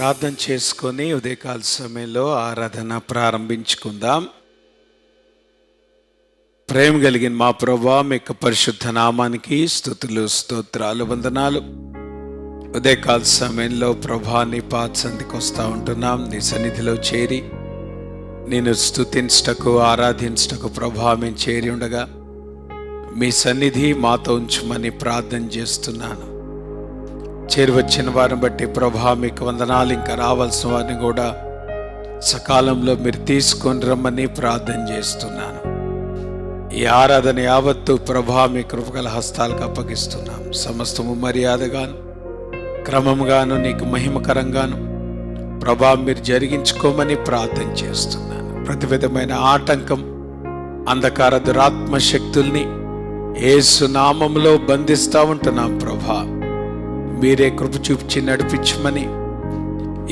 ప్రార్థన చేసుకొని ఉదయకాల సమయంలో ఆరాధన ప్రారంభించుకుందాం. ప్రేమ కలిగిన మా ప్రభువా, మీ యొక్క పరిశుద్ధ నామానికి స్తుతులు, స్తోత్రాలు, వందనాలు. ఉదయకాల సమయంలో ప్రభా, నీ పాద సన్నిధికి వస్తూ ఉంటున్నాం. నీ సన్నిధిలో చేరి నేను స్తుతించటకు, ఆరాధించటకు ప్రభా మేము చేరి ఉండగా మీ సన్నిధి మాతో ఉంచమని ప్రార్థన చేస్తున్నాను. చేరి వచ్చిన వారిని బట్టి ప్రభా మీకు వందనాలు. ఇంకా రావాల్సిన వారిని కూడా సకాలంలో మీరు తీసుకొని రమ్మని ప్రార్థన చేస్తున్నాను. ఈ ఆరాధన యావత్తు ప్రభా మీ కృపగల హస్తాలకు అప్పగిస్తున్నాం. సమస్తము మర్యాదగాను క్రమంగాను నీకు మహిమకరంగాను ప్రభా మీరు జరిగించుకోమని ప్రార్థన చేస్తున్నాను. ప్రతి విధమైన ఆటంకం, అంధకార దురాత్మ శక్తుల్ని యేసు నామములో బంధిస్తూ ఉంటున్నాం. ప్రభా మీరే కృప చూపించి నడిపించమని,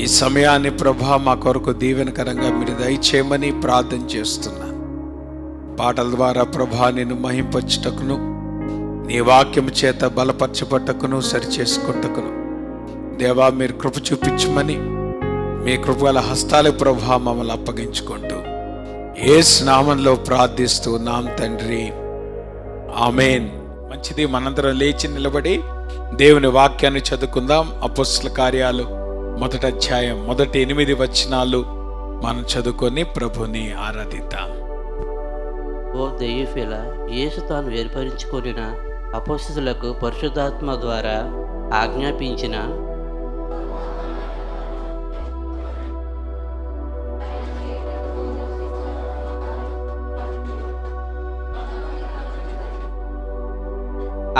ఈ సమయాన్ని ప్రభా మా కొరకు దీవెనకరంగా మీరు దయచేయమని ప్రార్థన చేస్తున్నాను. పాటల ద్వారా ప్రభా నేను మహింపచ్చుటకును, నీ వాక్యము చేత బలపరచబట్టకును, సరిచేసుకుంటకును దేవా మీరు కృప చూపించమని మీ కృపగల హస్తాలకు ప్రభా మమ్మల్ని అప్పగించుకుంటూ యేసు నామంలో ప్రార్థిస్తూ ఉన్నాం తండ్రి, ఆమేన్. మంచిది, మనందరం లేచి నిలబడి దేవుని వాక్యాన్ని చదువుకుందాం. అపోస్తల కార్యాలు 1వ అధ్యాయం 8 వచనాలు మనం చదువుకొని ప్రభుని ఆరాధిద్దాం. ఓ దెయ్యఫిల, యేసు తాను ఏర్పరచుకొనిన అపోస్తలులకు పరిశుద్ధాత్మ ద్వారా ఆజ్ఞాపించిన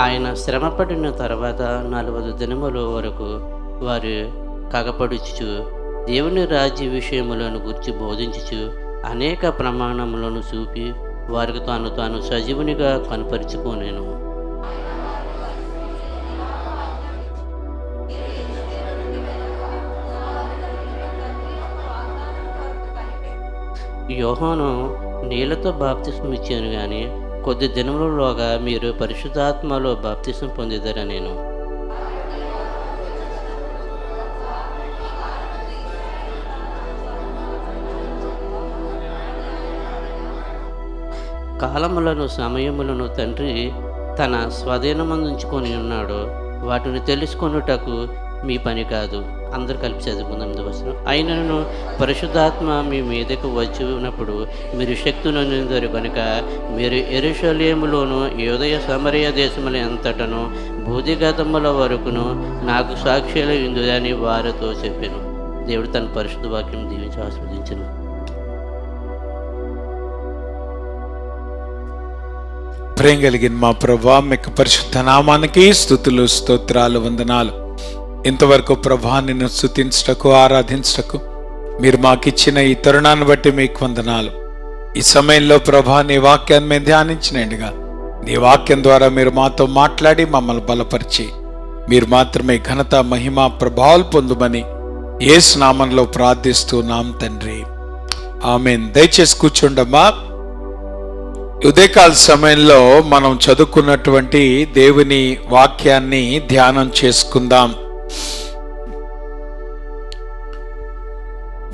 ఆయన శ్రమపడిన తర్వాత 40 దినముల వరకు వారు కగపడుచు దేవుని రాజ్య విషయములను గురించి బోధించుచు అనేక ప్రమాణములను చూపి వారికి తాను సజీవునిగా కనపరుచుకొనెను. యోహాను నీళ్లతో బాప్తిస్మం ఇచ్చాను, కానీ కొద్ది దినములలోగా మీరు పరిశుద్ధాత్మలో బాప్తిస్మం పొందిదరని నేను. కాలములను సమయములను తండ్రి తన స్వాధీనమందుంచుకొని ఉన్నాడు, వాటిని తెలుసుకొనుటకు మీ పని కాదు. అందరు కలిపి చదువుకుందాం. వచనం, అయినను పరిశుద్ధాత్మ మీ మీదకు వచ్చినప్పుడు మీరు శక్తిని పొందుదురు కనుక మీరు యెరూషలేములోను యూదయ సమరయ దేశముల అంతటను భూదిగతముల వరకును నాకు సాక్షులు ఇందుదని వారితో చెప్పాను. దేవుడు తన పరిశుద్ధ వాక్యం దీవించి ఆస్వాదించను. ప్రేమ కలిగిన మా ప్రభువా, మీకు పరిశుద్ధ నామానికి స్తుతులు, స్తోత్రాలు, వందనాలు. ఇంతవరకు ప్రభా నిన్ను స్తుతించటకు, ఆరాధించటకు మీరు మాకిచ్చిన ఈ తరుణాన్ని బట్టి మీకు వందనాలు. ఈ సమయంలో ప్రభా నీ వాక్యాన్ని మేము ధ్యానించినట్టుగా నీ వాక్యం ద్వారా మీరు మాతో మాట్లాడి మమ్మల్ని బలపరిచి మీరు మాత్రమే ఘనత, మహిమ, ప్రభావాలు పొందుమని యేసు నామంలో ప్రార్థిస్తున్నాం తండ్రి, ఆమేన్. దయచేసి కూర్చోండమ్మా. ఉదయకాల సమయంలో మనం చదువుకున్నటువంటి దేవుని వాక్యాన్ని ధ్యానం చేసుకుందాం.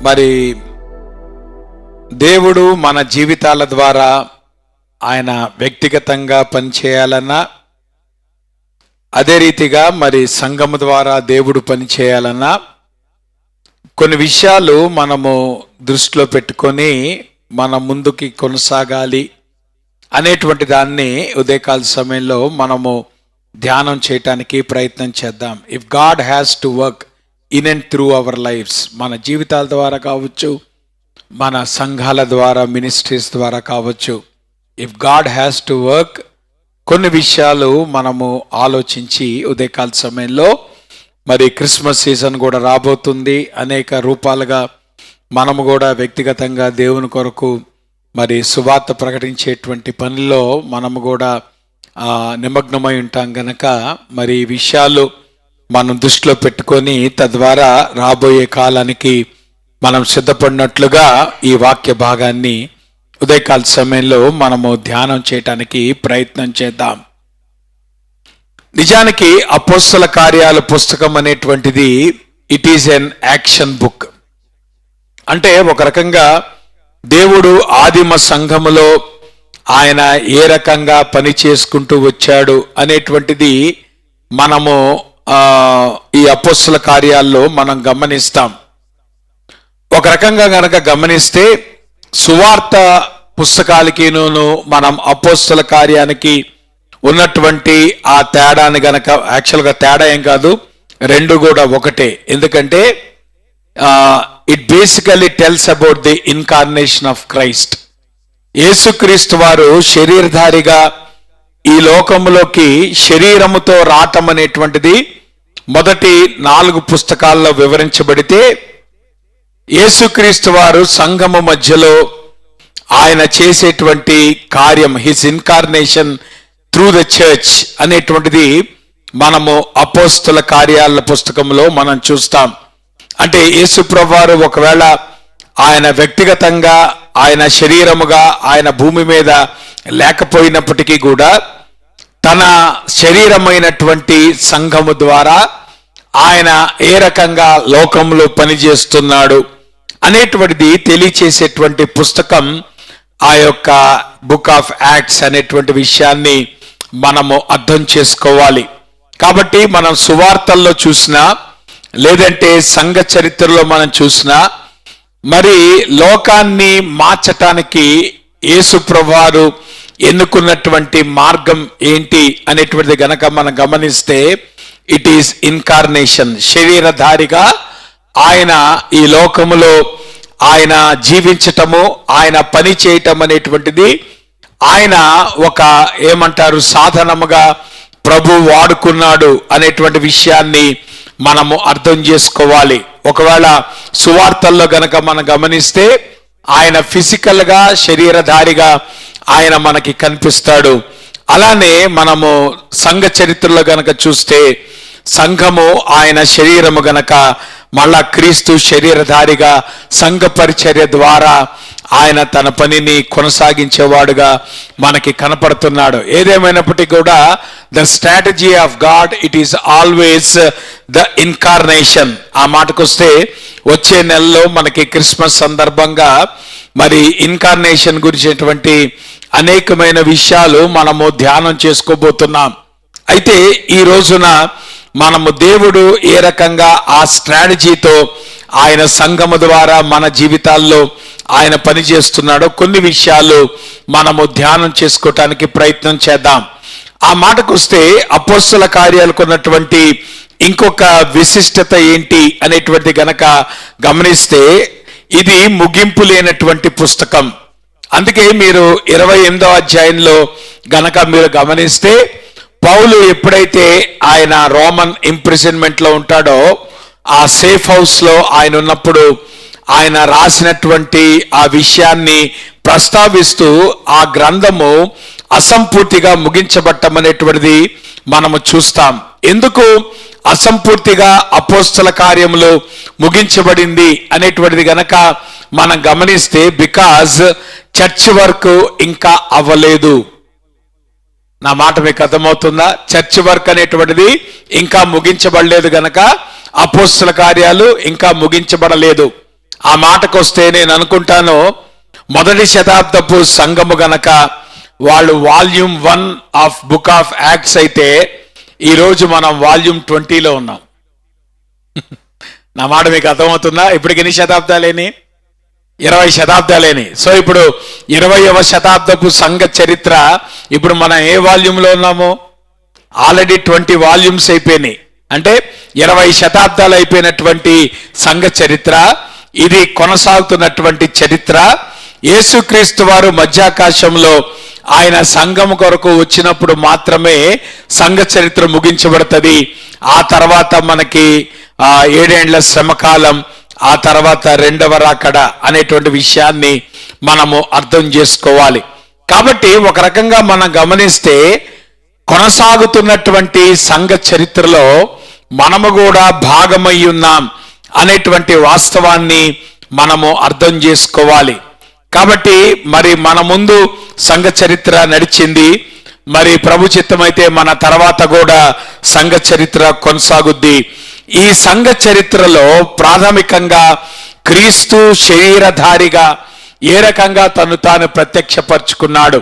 మరి దేవుడు మన జీవితాల ద్వారా ఆయన వ్యక్తిగతంగా పనిచేయాలన్నా, అదే రీతిగా మరి సంఘము ద్వారా దేవుడు పనిచేయాలన్నా కొన్ని విషయాలు మనము దృష్టిలో పెట్టుకొని మన ముందుకి కొనసాగాలి అనేటువంటి దాన్ని ఉదయకాల సమయంలో మనము ధ్యానం చేయటానికి ప్రయత్నం చేద్దాం. If God has to work in and through our lives, మన జీవితాల ద్వారా కావచ్చు, మన సంఘాల ద్వారా, మినిస్ట్రీస్ ద్వారా కావచ్చు, if God has to work, కొన్ని విషయాలు మనము ఆలోచించి ఉదయకాల సమయంలో మరి క్రిస్మస్ సీజన్ కూడా రాబోతుంది. అనేక రూపాలుగా మనము కూడా వ్యక్తిగతంగా దేవుని కొరకు మరి సువార్త ప్రకటించేటువంటి పనిలో మనము కూడా నిమగ్నమై ఉంటాం గనక మరి ఈ విషయాలు మనం దృష్టిలో పెట్టుకొని తద్వారా రాబోయే కాలానికి మనం సిద్ధపడినట్లుగా ఈ వాక్య భాగాన్ని ఉదయకాల సమయంలో మనము ధ్యానం చేయటానికి ప్రయత్నం చేద్దాం. నిజానికి అపోస్తల కార్యాల పుస్తకం అనేటువంటిది it is an action book. అంటే ఒక రకంగా దేవుడు ఆదిమ సంఘములో ఆయన ఏ రకంగా పని చేసుకుంటూ వచ్చాడు అనేటువంటిది మనము ఈ అపోస్తల కార్యాల్లో మనం గమనిస్తాం. ఒక రకంగా గనక గమనిస్తే సువార్త పుస్తకాలకిను మనం అపోస్తల కార్యానికి ఉన్నటువంటి ఆ తేడాని గనక, యాక్చువల్గా తేడా ఏం కాదు, రెండు కూడా ఒకటే. ఎందుకంటే it basically tells about the incarnation of Christ. యేసుక్రీస్తు వారు శరీరధారిగా ఈ లోకములోకి శరీరముతో రావటం అనేటువంటిది మొదటి 4 పుస్తకాల్లో వివరించబడితే, యేసుక్రీస్తు వారు సంఘము మధ్యలో ఆయన చేసేటువంటి కార్యం, his incarnation through the church అనేటువంటిది మనము అపోస్తల కార్యాల పుస్తకంలో మనం చూస్తాం. అంటే యేసు ప్రభువారు ఒకవేళ ఆయన వ్యక్తిగతంగా ఆయన శరీరముగా ఆయన భూమి మీద లేకపోయినప్పటికీ కూడా తన శరీరమైనటువంటి సంఘము ద్వారా ఆయన ఏ రకంగా లోకంలో పనిచేస్తున్నాడు అనేటువంటిది తెలియచేసేటువంటి పుస్తకం ఆ యొక్క బుక్ ఆఫ్ యాక్ట్స్ అనేటువంటి విషయాన్ని మనము అర్థం చేసుకోవాలి. కాబట్టి మనం సువార్తల్లో చూసినా లేదంటే సంఘ చరిత్రలో మనం చూసినా మరి లోకాన్ని మార్చటానికి యేసు ప్రభువారు ఎన్నుకున్నటువంటి మార్గం ఏంటి అనేటువంటిది గనక మనం గమనిస్తే ఇట్ ఈస్ ఇన్కార్నేషన్. శరీరధారిగా ఆయన ఈ లోకములో ఆయన జీవించటము, ఆయన పని చేయటం అనేటువంటిది ఆయన ఒక ఏమంటారు సాధనముగా ప్రభు వాడుకున్నాడు అనేటువంటి విషయాన్ని మనము అర్థం చేసుకోవాలి. ఒకవేళ సువార్తల్లో గనక మనం గమనిస్తే ఆయన ఫిజికల్ గా శరీరధారిగా ఆయన మనకి కనిపిస్తాడు. అలానే మనము సంఘ చరిత్రలో గనక చూస్తే సంఘము ఆయన శరీరము గనక మళ్ళా క్రీస్తు శరీరధారిగా సంఘ పరిచర్య ద్వారా ఆయన తన పనిని కొనసాగించేవాడుగా మనకి కనపడుతున్నాడు. ఏదేమైనప్పటికీ కూడా the strategy of God it is always the incarnation. ఆ మాటకొస్తే వచ్చే నెలలో మనకి క్రిస్మస్ సందర్భంగా మరి ఇన్కార్నేషన్ గురించినటువంటి అనేకమైన విషయాలు మనము ధ్యానం చేసుకోబోతున్నాం. అయితే ఈ రోజున మనము దేవుడు ఏ రకంగా ఆ స్ట్రాటజీతో ఆయన సంఘము ద్వారా మన జీవితాల్లో ఆయన పని చేస్తున్నాడో కొన్ని విషయాలు మనము ధ్యానం చేసుకోవటానికి ప్రయత్నం చేద్దాం. ఆ మాటకొస్తే అపోస్తల కార్యాలకు ఉన్నటువంటి ఇంకొక విశిష్టత ఏంటి అనేటువంటి గనక గమనిస్తే ఇది ముగింపు లేనటువంటి పుస్తకం. అందుకే మీరు 28వ అధ్యాయంలో గనక మీరు గమనిస్తే పౌలు ఎప్పుడైతే ఆయన రోమన్ ఇంప్రిజన్మెంట్ లో ఉంటాడో ఆ సేఫ్ హౌస్ లో ఆయన ఉన్నప్పుడు ఆయన రాసినటువంటి ఆ విషయాన్ని ప్రస్తావిస్తూ ఆ గ్రంథము అసంపూర్తిగా ముగించబట్టం అనేటువంటిది మనము చూస్తాం. ఎందుకు అసంపూర్తిగా అపోస్తల కార్యములు ముగించబడింది అనేటువంటిది గనక మనం గమనిస్తే బికాజ్ చర్చ్ వర్క్ ఇంకా అవ్వలేదు. నా మాట మీకు అర్థమవుతుందా? చర్చ్ వర్క్ అనేటువంటిది ఇంకా ముగించబడలేదు గనక అపోస్తల కార్యాలు ఇంకా ముగించబడలేదు. ఆ మాటకు వస్తే నేను అనుకుంటాను మొదటి శతాబ్దపు సంఘము గనక వాళ్ళు volume 1 of book of acts అయితే ఈరోజు మనం వాల్యూమ్ 20లో ఉన్నాం. నా మాట మీకు అర్థమవుతుందా? ఇప్పటికి ఎన్ని శతాబ్దాలేని? 20 శతాబ్దాలేని. సో ఇప్పుడు 20వ శతాబ్దపు సంఘ చరిత్ర ఇప్పుడు మనం ఏ వాల్యూమ్లో ఉన్నాము? ఆల్రెడీ 20 వాల్యూమ్స్ అయిపోయినాయి. అంటే 20 శతాబ్దాలు అయిపోయినటువంటి సంఘ చరిత్ర ఇది కొనసాగుతున్నటువంటి చరిత్ర. యేసుక్రీస్తు వారు మధ్యాకాశంలో ఆయన సంఘం కొరకు వచ్చినప్పుడు మాత్రమే సంఘ చరిత్ర ముగించబడుతుంది. ఆ తర్వాత మనకి 7 ఏండ్ల శ్రమకాలం, ఆ తర్వాత 2వ రాకడ అనేటువంటి విషయాన్ని మనము అర్థం చేసుకోవాలి. కాబట్టి ఒక రకంగా మనం గమనిస్తే కొనసాగుతున్నటువంటి సంఘ చరిత్రలో మనము కూడా భాగమై ఉన్నాం అనేటువంటి వాస్తవాన్ని మనము అర్థం చేసుకోవాలి. కాబట్టి మరి మన ముందు సంఘ చరిత్ర నడిచింది, మరి ప్రభు చిత్తమైతే మన తర్వాత కూడా సంఘ చరిత్ర కొనసాగుద్ది. ఈ సంఘ చరిత్రలో ప్రాథమికంగా క్రీస్తు శరీరధారిగా ఏ రకంగా తను తాను ప్రత్యక్షపరుచుకున్నాడు.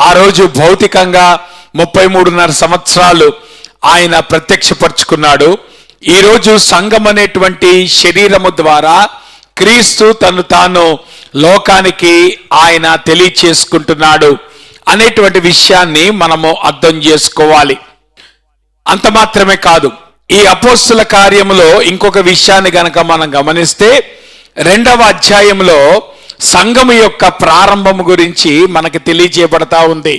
ఆ రోజు భౌతికంగా 33.5 సంవత్సరాలు ఆయన ప్రత్యక్షపరుచుకున్నాడు. ఈరోజు సంఘం అనేటువంటి శరీరము ద్వారా క్రీస్తు తను తాను లోకానికి ఆయన తెలియచేసుకుంటున్నాడు అనేటువంటి విషయాన్ని మనము అర్థం చేసుకోవాలి. అంత మాత్రమే కాదు, ఈ అపోస్తుల కార్యములో ఇంకొక విషయాన్ని గనక మనం గమనిస్తే 2వ అధ్యాయంలో సంఘము యొక్క ప్రారంభం గురించి మనకి తెలియజేయబడతా ఉంది.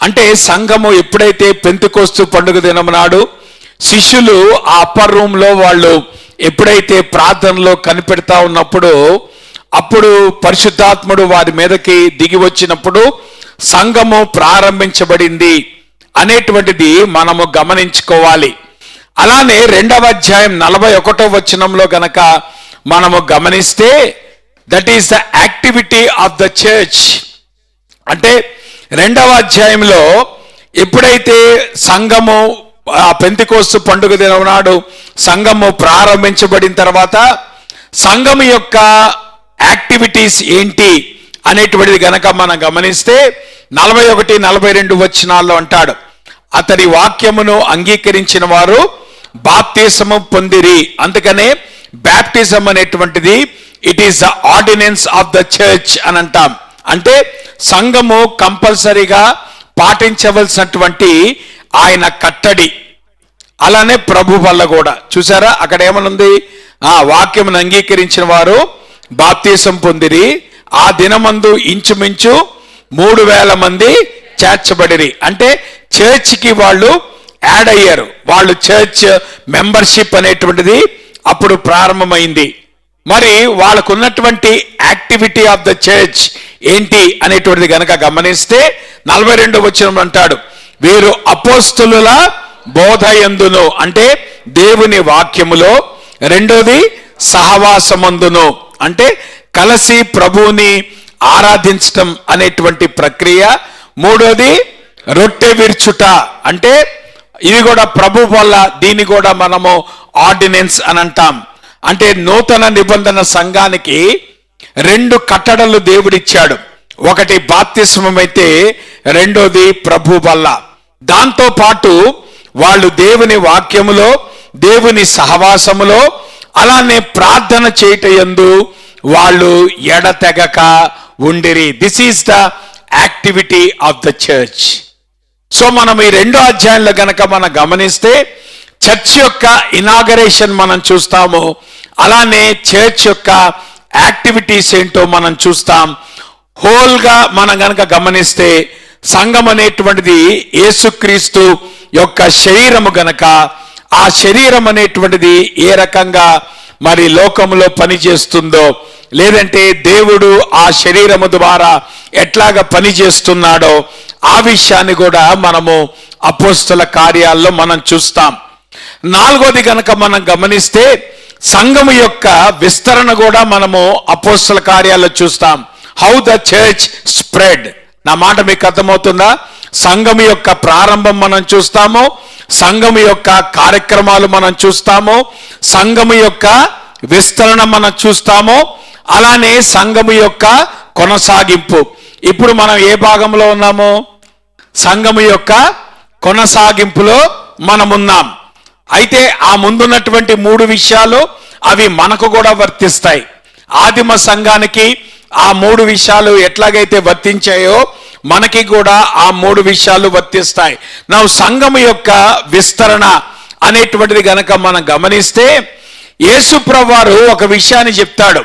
అంటే సంఘము ఎప్పుడైతే పెంతెకోస్తు పండుగ దినం నాడు శిష్యులు ఆ అప్పర్ రూమ్ లో వాళ్ళు ఎప్పుడైతే ప్రార్థనలో కనిపెడతా ఉన్నప్పుడు అప్పుడు పరిశుద్ధాత్ముడు వారి మీదకి దిగి వచ్చినప్పుడు సంఘము ప్రారంభించబడింది అనేటువంటిది మనము గమనించుకోవాలి. అలానే 2వ అధ్యాయం 41వ వచనంలో గనక మనము గమనిస్తే that is the activity of the church. అంటే 2వ అధ్యాయంలో ఎప్పుడైతే సంఘము పెంతెకోస్తు పండుగ దినం నాడు సంఘము ప్రారంభించబడిన తర్వాత సంఘము యొక్క యాక్టివిటీస్ ఏంటి అనేటువంటిది గనక మనం గమనిస్తే 41, 42 వచనాల్లో అంటాడు, అతడి వాక్యమును అంగీకరించిన వారు బాప్తిసము పొందిరి. అందుకనే బాప్టిజం అనేటువంటిది it is the ordinance of the church అని అంటాం. అంటే సంఘము కంపల్సరీగా పాటించవలసినటువంటి ఆయన కట్టడి. అలానే ప్రభు వల్ల కూడా చూసారా, అక్కడ ఏమనుంది, వాక్యమును అంగీకరించిన వారు బాప్తిసం పొందిరి. ఆ దినమందు ఇంచుమించు 3,000 మంది చేర్చబడిరి. అంటే చర్చ్కి వాళ్ళు యాడ్ అయ్యారు. వాళ్ళు చర్చ్ మెంబర్షిప్ అనేటువంటిది అప్పుడు ప్రారంభమైంది. మరి వాళ్ళకు ఉన్నటువంటి యాక్టివిటీ ఆఫ్ ద చర్చ్ ఏంటి అనేటువంటిది గనక గమనిస్తే 42 వచనం అంటాడు, వీరు అపోస్తలుల బోధయందును, అంటే దేవుని వాక్యములో, రెండోది సహవాసమందును, అంటే కలిసి ప్రభువుని ఆరాధించటం అనేటువంటి ప్రక్రియ, మూడోది రొట్టె విరుచుట, అంటే ఇది కూడా ప్రభు వల్ల, దీన్ని కూడా మనము ఆర్డినెన్స్ అని అంటాం. అంటే నూతన నిబంధన సంఘానికి 2 కట్టడలు దేవుడిచ్చాడు. ఒకటి బాప్తిస్మం అయితే రెండోది ప్రభు వల్ల. దాంతో పాటు వాళ్ళు దేవుని వాక్యములో, దేవుని సహవాసములో, అలానే ప్రార్థన చేయటయందు వాళ్ళు ఎడతెగక ఉండిరి. This is the activity of the church. So మనం ఈ 2వ అధ్యాయంలో గనక మనం గమనిస్తే చర్చ్ యొక్క ఇనాగరేషన్ మనం చూస్తాము. అలానే చర్చ్ యొక్క యాక్టివిటీస్ ఏంటో మనం చూస్తాం. హోల్గా మనం గనక గమనిస్తే సంఘం అనేటువంటిది యేసుక్రీస్తు యొక్క శరీరము గనక, ఆ శరీరం అనేటువంటిది ఏ రకంగా మరి లోకంలో పనిచేస్తుందో, లేదంటే దేవుడు ఆ శరీరము ద్వారా ఎట్లాగా పనిచేస్తున్నాడో ఆ విషయాన్ని కూడా మనము అపోస్తల కార్యాల్లో మనం చూస్తాం. 4వది గనక మనం గమనిస్తే సంఘము యొక్క విస్తరణ కూడా మనము అపోస్తల కార్యాల్లో చూస్తాం. How the church spread. నా మాట మీకు అర్థమవుతుందా? సంఘము యొక్క ప్రారంభం మనం చూస్తాము, సంఘము యొక్క కార్యక్రమాలు మనం చూస్తాము, సంఘము యొక్క విస్తరణ మనం చూస్తాము, అలానే సంఘము యొక్క కొనసాగింపు. ఇప్పుడు మనం ఏ భాగంలో ఉన్నాము? సంఘము యొక్క కొనసాగింపులో మనమున్నాం. అయితే ఆ ముందున్నటువంటి 3 విషయాలు అవి మనకు కూడా వర్తిస్తాయి. ఆదిమ సంఘానికి ఆ 3 విషయాలు ఎట్లాగైతే వర్తించాయో మనకి కూడా ఆ 3 విషయాలు వర్తిస్తాయి. నా సంఘము యొక్క విస్తరణ అనేటువంటిది గనక మనం గమనిస్తే యేసు ప్రభువారు ఒక విషయాన్ని చెప్తాడు.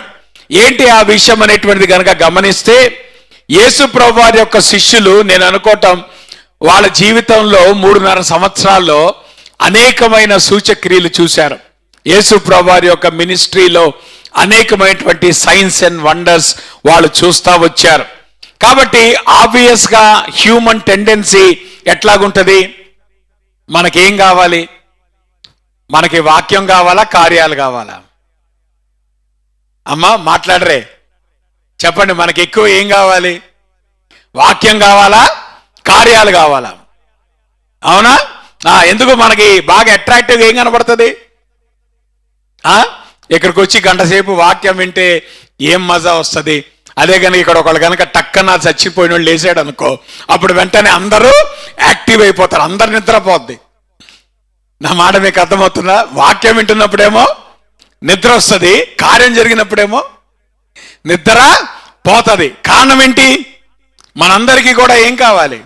ఏంటి ఆ విషయం అనేటువంటిది గనక గమనిస్తే యేసు ప్రభువారి యొక్క శిష్యులు, నేను అనుకోవటం వాళ్ళ జీవితంలో 3.5 సంవత్సరాల్లో అనేకమైన సూచక్రియలు చూశారు. యేసు ప్రభువారి యొక్క మినిస్ట్రీలో అనేకమైనటువంటి సైన్స్ అండ్ వండర్స్ వాళ్ళు చూస్తూ వచ్చారు. కాబట్టి ఆబ్వియస్ గా హ్యూమన్ టెండెన్సీ ఎట్లాగుంటది? మనకేం కావాలి? మనకి వాక్యం కావాలా, కార్యాలు కావాలా? అమ్మా మాట్లాడరే, చెప్పండి. మనకి ఎక్కువ ఏం కావాలి? వాక్యం కావాలా, కార్యాలు కావాలా? అవునా? ఎందుకు మనకి బాగా అట్రాక్టివ్గా ఏం కనబడుతుంది? ఇక్కడికి వచ్చి గంట సేపు వాక్యం వింటే ఏం మజా వస్తుంది. అదే కనుక ఇక్కడ ఒకళ్ళు కనుక టక్కన చచ్చిపోయిన వాళ్ళు లేసాడు అనుకో, అప్పుడు వెంటనే అందరూ యాక్టివ్ అయిపోతారు, అందరు నిద్రపోద్ది. నా మాట మీకు అర్థమవుతుందా? వాక్యం వింటున్నప్పుడేమో నిద్ర వస్తుంది, కార్యం జరిగినప్పుడేమో నిద్ర పోతుంది. కారణం ఏంటి? మనందరికీ కూడా ఏం కావాలి?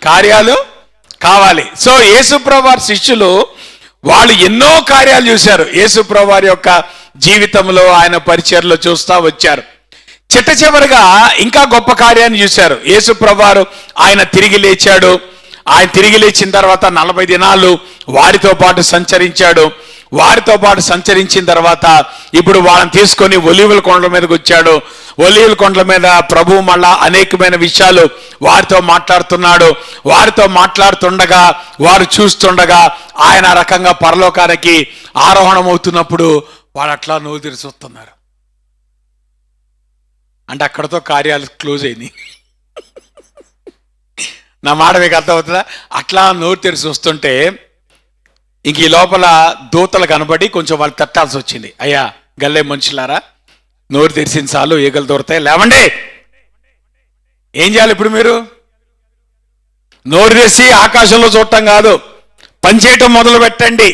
కార్యాలు కావాలి. సో యేసుప్రభు వారి శిష్యులు వాళ్ళు ఎన్నో కార్యాలు చూశారు. యేసుప్రభు వారి యొక్క జీవితంలో, ఆయన పరిచర్లో చూస్తా వచ్చారు. చిట్ట చివరిగా ఇంకా గొప్ప కార్యాన్ని చూశారు. యేసుప్రభు వారు ఆయన తిరిగి లేచాడు. ఆయన తిరిగి లేచిన తర్వాత 40 దినాలు వారితో పాటు సంచరించాడు. వారితో పాటు సంచరించిన తర్వాత ఇప్పుడు వాళ్ళని తీసుకొని ఒలీవల కొండల మీదకి వచ్చాడు. ఒలీవల కొండల మీద ప్రభు మళ్ళా అనేకమైన విషయాలు వారితో మాట్లాడుతున్నాడు. వారితో మాట్లాడుతుండగా, వారు చూస్తుండగా ఆయన రకంగా పరలోకానికి ఆరోహణం అవుతున్నప్పుడు వాళ్ళు అట్లా నోరు తెరిచి చూస్తున్నారు. అంటే అక్కడతో కార్యాలు క్లోజ్ అయినాయి. నా మాట మీకు అర్థమవుతుందా? అట్లా నోరు తెరిచి వస్తుంటే ఇంక ఈ లోపల దూతలు కనబడి కొంచెం వాళ్ళు తట్టాల్సి వచ్చింది. అయ్యా గల్లే మనుషులారా, నోరు తెరిసిన చాలు ఈగలు దొరుకుతాయి, లేవండి. ఏం చేయాలి ఇప్పుడు? మీరు నోరు తెరిచి ఆకాశంలో చూడటం కాదు, పనిచేయటం మొదలు పెట్టండి.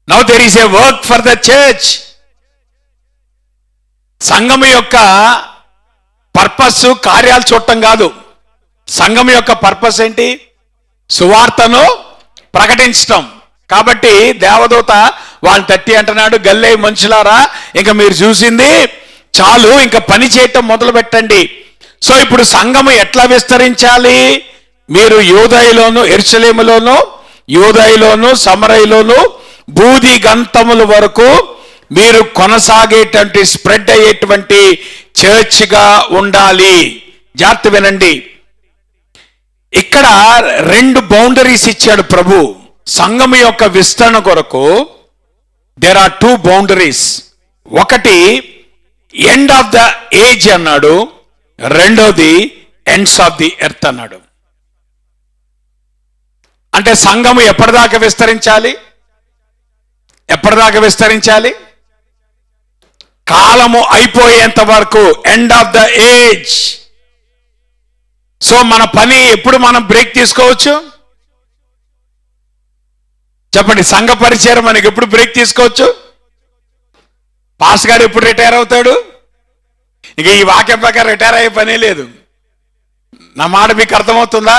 Now there is a work for the church. సంఘం యొక్క పర్పస్ కార్యాలు చూడటం కాదు. సంఘం యొక్క పర్పస్ ఏంటి? సువార్తను ప్రకటించటం. కాబట్టి దేవదూత వాళ్ళని తట్టి అంటున్నాడు, గల్లే మనుషులారా, ఇంకా మీరు చూసింది చాలు, ఇంకా పని చేయటం మొదలు పెట్టండి. సో ఇప్పుడు సంఘము ఎట్లా విస్తరించాలి? మీరు యూదయలోను, యెరూషలేములోను, యూదయలోను, సమరయలోను, బూది గంతముల వరకు మీరు కొనసాగేటువంటి, స్ప్రెడ్ అయ్యేటువంటి చర్చ్గా ఉండాలి. జాగ్రత్త వినండి. ఇక్కడ 2 బౌండరీస్ ఇచ్చాడు ప్రభు సంఘం యొక్క విస్తరణ కొరకు. There are 2 boundaries. ఒకటి ఎండ్ ఆఫ్ ద ఏజ్ అన్నాడు, రెండోది ఎండ్స్ ఆఫ్ ది ఎర్త్ అన్నాడు. అంటే సంఘము ఎప్పటిదాకా విస్తరించాలి? ఎప్పటిదాకా విస్తరించాలి? కాలము అయిపోయేంత వరకు, end of the age. So మన పని ఎప్పుడు మనం బ్రేక్ తీసుకోవచ్చు? చెప్పండి. సంఘ పరిచయం మనకి ఎప్పుడు బ్రేక్ తీసుకోవచ్చు? పాస్ గారు ఎప్పుడు రిటైర్ అవుతాడు? ఇక ఈ వాక్యం ప్రకారం రిటైర్ అయ్యే పనే లేదు. నా మాట మీకు అర్థమవుతుందా?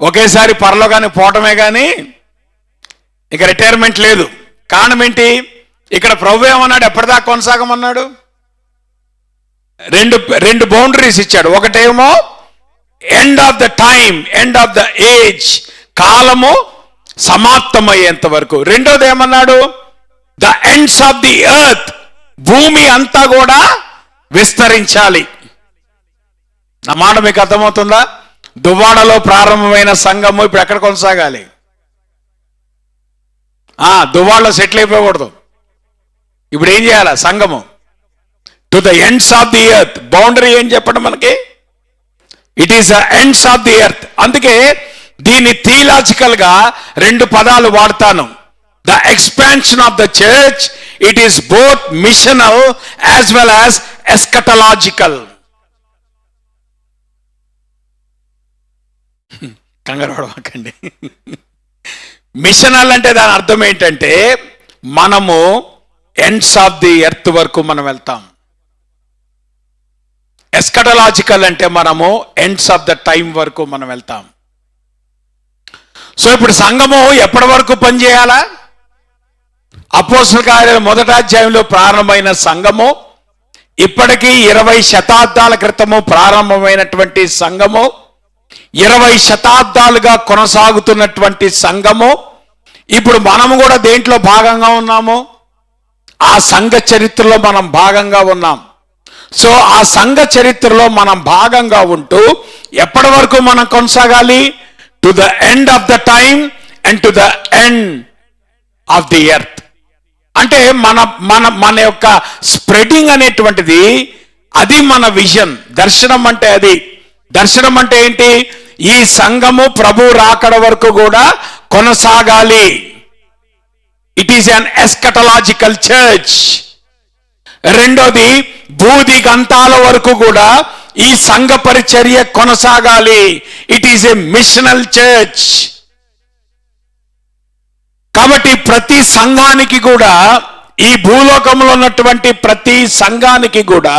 ఒకేసారి పరలోకానికి పోవటమే కానీ ఇక రిటైర్మెంట్ లేదు. కారణం ఏంటి? ఇక్కడ ప్రభు ఏమన్నాడు? ఎప్పటిదాకా కొనసాగమన్నాడు? రెండు బౌండరీస్ ఇచ్చాడు. ఒకటేమో end of the time, end of the age, కాలము సమాప్తమయ్యేంత వరకు. రెండోది ఏమన్నాడు? The ends of the earth, భూమి అంతా కూడా విస్తరించాలి. నా మాట మీకు అర్థమవుతుందా? దువ్వాడలో ప్రారంభమైన సంఘము ఇప్పుడు ఎక్కడ కొనసాగాలి? దువ్వాడలో సెటిల్ అయిపోకూడదు. ఇప్పుడు ఏం చేయాలి? సంఘము to the ends of the earth. Boundary ఏం చెప్పండి మనకి? It is the ends of the earth. అందుకే దీన్ని థియలాజికల్ గా 2 పదాలు వాడతాను. The expansion of the church, it is both missional as well as eschatological. కంగారు పడవకండి. మిషనల్ అంటే దాని అర్థం ఏంటంటే మనము ఎండ్స్ ఆఫ్ ది ఎర్త్ వరకు మనం వెళ్తాం. ఎస్కటలాజికల్ అంటే మనము ఎండ్స్ ఆఫ్ ద టైం వరకు మనం వెళ్తాం. సో ఇప్పుడు సంఘము ఎప్పటి వరకు పనిచేయాలా? అపోస్తల కార్యాల 1వ అధ్యాయంలో ప్రారంభమైన సంఘము ఇప్పటికీ 20 శతాబ్దాల క్రితము ప్రారంభమైనటువంటి సంఘము, 20 శతాబ్దాలుగా కొనసాగుతున్నటువంటి సంఘము. ఇప్పుడు మనము కూడా దేంట్లో భాగంగా ఉన్నాము? ఆ సంఘ చరిత్రలో మనం భాగంగా ఉన్నాం. సో ఆ సంఘ చరిత్రలో మనం భాగంగా ఉంటూ ఎప్పటి వరకు మనం కొనసాగాలి? To the end of the time and to the end of the earth. అంటే మన మన మన యొక్క స్ప్రెడింగ్ అనేటువంటిది అది మన విజన్. దర్శనం అంటే అది. దర్శనం అంటే ఏంటి? ఈ సంఘము ప్రభు రాకడ వరకు కూడా కొనసాగాలి. It is an eschatological church. రెండోది, బూది గంతాల వరకు కూడా ఈ సంఘ పరిచర్య కొనసాగాలి. It is a missional church. కాబట్టి ప్రతి సంఘానికి కూడా, ఈ భూలోకంలో ఉన్నటువంటి ప్రతి సంఘానికి కూడా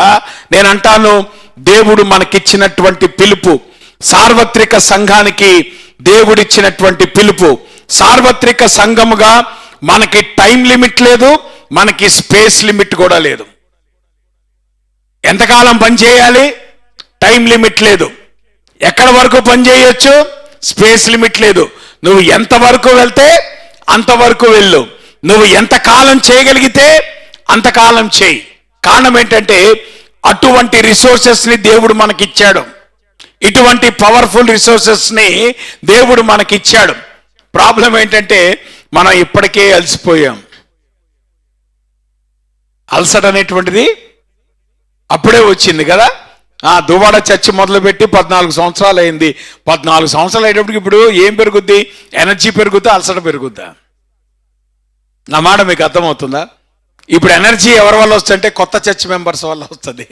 నేను అంటాను, దేవుడు మనకిచ్చినటువంటి పిలుపు, సార్వత్రిక సంఘానికి దేవుడిచ్చినటువంటి పిలుపు. సార్వత్రిక సంఘముగా మనకి టైం లిమిట్ లేదు, మనకి స్పేస్ లిమిట్ కూడా లేదు. ఎంతకాలం పని చేయాలి? టైం లిమిట్ లేదు. ఎక్కడ వరకు పని చేయొచ్చు? స్పేస్ లిమిట్ లేదు. నువ్వు ఎంతవరకు వెళ్తే అంతవరకు వెళ్ళు. నువ్వు ఎంతకాలం చేయగలిగితే అంతకాలం చేయి. కారణం ఏంటంటే అటువంటి రిసోర్సెస్ని దేవుడు మనకిచ్చాడు. ఇటువంటి పవర్ఫుల్ రిసోర్సెస్ని దేవుడు మనకిచ్చాడు. ప్రాబ్లం ఏంటంటే మనం ఇప్పటికే అలసిపోయాం. అలసట అనేటువంటిది అప్పుడే వచ్చింది కదా. దువ్వాడ చర్చ్ మొదలుపెట్టి 14 సంవత్సరాలు అయింది. 14 సంవత్సరాలు అయ్యేటప్పటికి ఇప్పుడు ఏం పెరుగుద్ది? ఎనర్జీ పెరుగుద్దా, అలసట పెరుగుద్దా? నా మాట మీకు అర్థమవుతుందా? ఇప్పుడు ఎనర్జీ ఎవరి వల్ల వస్తుందంటే కొత్త చర్చ్ మెంబర్స్ వల్ల వస్తుంది.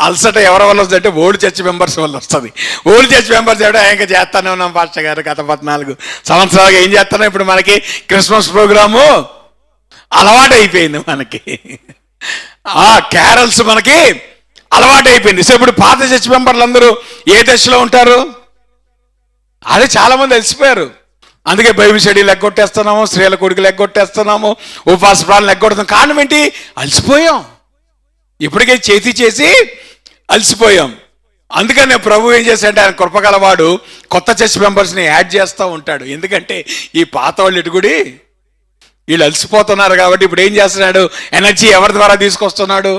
అలసట ఎవరి వల్ల వస్తుందంటే ఓల్డ్ చర్చ్ మెంబర్స్ వల్ల వస్తుంది. ఓల్డ్ చర్చ్ మెంబర్స్ ఎవడో ఇంకా చేస్తానే ఉన్నాం పాస్టర్ గారు, గత 14 సంవత్సరాలుగా ఏం చేస్తున్నాం? ఇప్పుడు మనకి క్రిస్మస్ ప్రోగ్రాము అలవాటు అయిపోయింది. మనకి క్యారల్స్ మనకి అలవాటు అయిపోయింది. సో ఇప్పుడు పాత చర్చ్ మెంబర్లు అందరూ ఏ దశలో ఉంటారు? అదే చాలా మంది అలసిపోయారు. అందుకే బైబిల్ స్టడీలు ఎగ్గొట్టేస్తున్నాము, స్త్రీల కొడుకులు ఎగ్గొట్టేస్తున్నాము, ఉపవాస ప్రాణాలు ఎగ్గొడుతున్నాం. కారణం ఏంటి? అలసిపోయాం. ఇప్పటికే చేసి అలసిపోయాం. అందుకనే ప్రభు ఏం చేశాడంటే, ఆయన కృపగలవాడు కొత్త చర్చ్ మెంబర్స్ని యాడ్ చేస్తూ ఉంటాడు. ఎందుకంటే ఈ పాత వాళ్ళు ఇటుగుడి వీళ్ళు అలసిపోతున్నారు కాబట్టి ఇప్పుడు ఏం చేస్తున్నాడు? ఎనర్జీ ఎవరి ద్వారా తీసుకొస్తున్నాడు?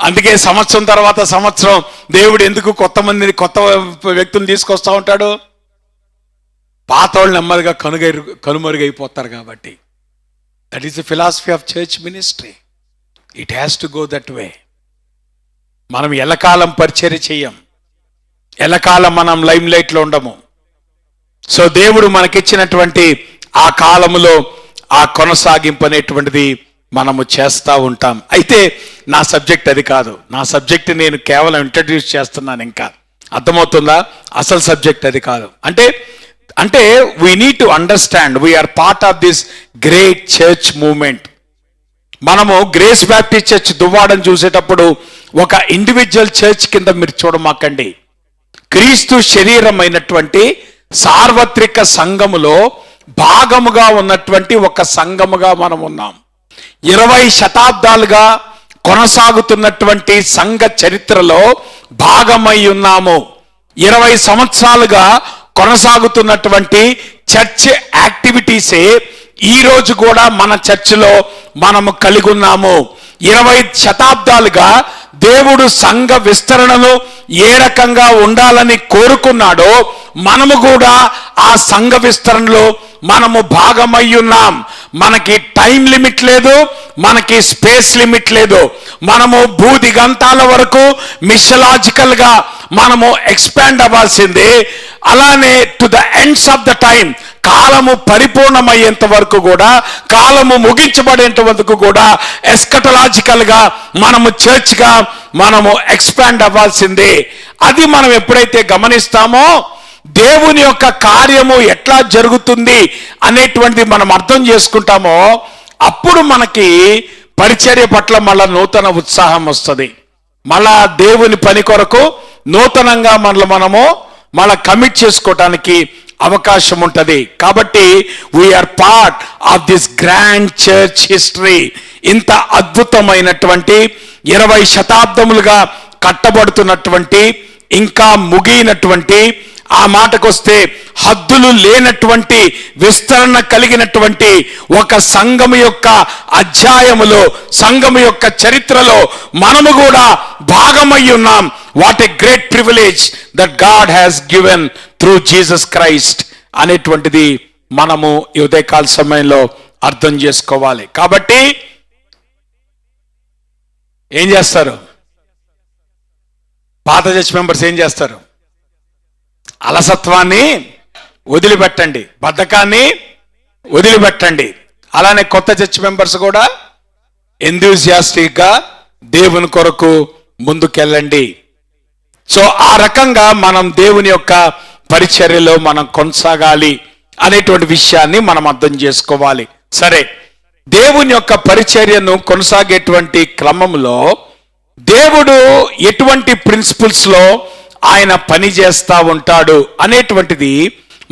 అందుకే సంవత్సరం తర్వాత సంవత్సరం దేవుడు ఎందుకు కొత్త వ్యక్తులను తీసుకొస్తూ ఉంటాడు? పాత వాళ్ళు నెమ్మదిగా కనుమరుగైపోతారు కాబట్టి. That is the philosophy of church ministry. It has to go that way. మనం ఎల్లకాలం పరిచర్య చెయ్యం, ఎల్లకాలం మనం లైమ్ లైట్లో ఉండము. సో దేవుడు మనకిచ్చినటువంటి ఆ కాలములో ఆ కొనసాగింపు అనేటువంటిది మనము చేస్తూ ఉంటాం. అయితే నా సబ్జెక్ట్ అది కాదు. నా సబ్జెక్ట్ నేను కేవలం ఇంట్రడ్యూస్ చేస్తున్నాను. ఇంకా అర్థమవుతుందా? అసలు సబ్జెక్ట్ అది కాదు. అంటే we need to understand we are part of this great church movement. మనము గ్రేస్ బ్యాప్టిస్ట్ చర్చ్ దువ్వాడని చూసేటప్పుడు ఒక ఇండివిజువల్ చర్చ్ కింద మీరు చూడమాకండి. క్రీస్తు శరీరం అయినటువంటి సార్వత్రిక సంఘములో భాగముగా ఉన్నటువంటి ఒక సంఘముగా మనం ఉన్నాం. 20 శతాబ్దాలుగా కొనసాగుతున్నటువంటి సంఘ చరిత్రలో భాగమై ఉన్నాము. 20 సంవత్సరాలుగా కొనసాగుతున్నటువంటి చర్చ్ యాక్టివిటీసే ఈ రోజు కూడా మన చర్చిలో మనము కలిగి ఉన్నాము. 20 శతాబ్దాలుగా దేవుడు సంఘ విస్తరణను ఏ రకంగా ఉండాలని కోరుకున్నాడో మనము కూడా ఆ సంఘ విస్తరణలో మనము భాగమై ఉన్నాం. మనకి టైం లిమిట్ లేదు, మనకి స్పేస్ లిమిట్ లేదు. మనము భూదిగంతాల వరకు మిషలాజికల్ గా మనము ఎక్స్పాండ్ అవ్వాల్సిందే. అలానే to the ends of the time, కాలము పరిపూర్ణమయ్యేంత వరకు కూడా, కాలము ముగించబడేంత వరకు కూడా ఎస్కటలాజికల్ గా మనము చర్చ్ గా మనము ఎక్స్పాండ్ అవ్వాల్సిందే. అది మనం ఎప్పుడైతే గమనిస్తామో దేవుని యొక్క కార్యము ఎట్లా జరుగుతుంది అనేటువంటిది మనం అర్థం చేసుకుంటామో అప్పుడు మనకి పరిచర్య పట్ల మళ్ళా నూతన ఉత్సాహం వస్తుంది. మళ్ళా దేవుని పని కొరకు నూతనంగా మనము మళ్ళా కమిట్ చేసుకోవటానికి అవకాశం ఉంటుంది. కాబట్టి we are part of this grand church history. ఇంత అద్భుతమైనటువంటి 20 శతాబ్దములుగా కట్టబడుతున్నటువంటి, ఇంకా ముగినటువంటి, ఆ మాటకొస్తే హద్దులు లేనటువంటి విస్తరణ కలిగినటువంటి ఒక సంఘము యొక్క అధ్యాయములో, సంఘము యొక్క చరిత్రలో మనము కూడా భాగమై ఉన్నాం. What a great privilege that God has given through Jesus Christ అనేటువంటిది మనము ఈ ఉదయకాల సమయంలో అర్థం చేసుకోవాలి. కాబట్టి ఏం చేస్తారు? పాత చర్చ్ మెంబర్స్ ఏం చేస్తారు? అలసత్వాన్ని వదిలిపెట్టండి, బద్ధకాన్ని వదిలిపెట్టండి. అలానే కొత్త చర్చ్ మెంబర్స్ కూడా ఎంథూసియాస్టిక్ గా దేవుని కొరకు ముందుకెళ్ళండి. సో ఆ రకంగా మనం దేవుని యొక్క పరిచర్యలో మనం కొనసాగాలి అనేటువంటి విషయాన్ని మనం అర్థం చేసుకోవాలి. సరే, దేవుని యొక్క పరిచర్యను కొనసాగేటువంటి క్రమంలో దేవుడు ఎటువంటి ప్రిన్సిపల్స్ లో ఆయన పని చేస్తా ఉంటాడు అనేటువంటిది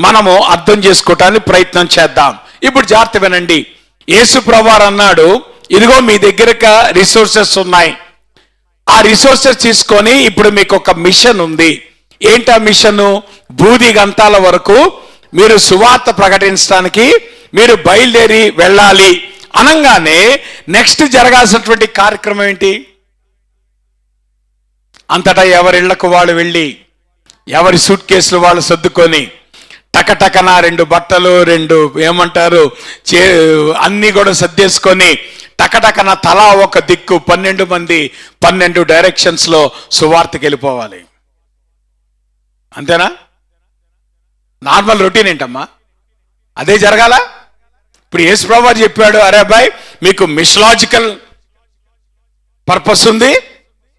మనము అర్థం చేసుకోవటానికి ప్రయత్నం చేద్దాం. ఇప్పుడు జాగ్రత్త వినండి. యేసు ప్రభువారు అన్నాడు, ఇదిగో మీ దగ్గరగా రిసోర్సెస్ ఉన్నాయి, ఆ రిసోర్సెస్ తీసుకొని ఇప్పుడు మీకు ఒక మిషన్ ఉంది. ఏంటా మిషను? బూది గంతాల వరకు మీరు సువార్త ప్రకటించడానికి మీరు బయలుదేరి వెళ్ళాలి అనగానే నెక్స్ట్ జరగాల్సినటువంటి కార్యక్రమం ఏంటి? అంతటా ఎవరిళ్లకు వాళ్ళు వెళ్ళి ఎవరి సూట్ కేసులు వాళ్ళు సర్దుకొని టకటకన 2 బట్టలు 2 ఏమంటారు అన్నీ కూడా సర్దేసుకొని టకటకన తలా ఒక దిక్కు 12 మంది 12 డైరెక్షన్స్ లో సువార్తకి వెళ్ళిపోవాలి. అంతేనా? నార్మల్ రొటీన్ ఏంటమ్మా? అదే జరగాల? ఇప్పుడు యేసు ప్రభువు చెప్పాడు, అరే అబ్బాయి మీకు మిషలాజికల్ పర్పస్ ఉంది,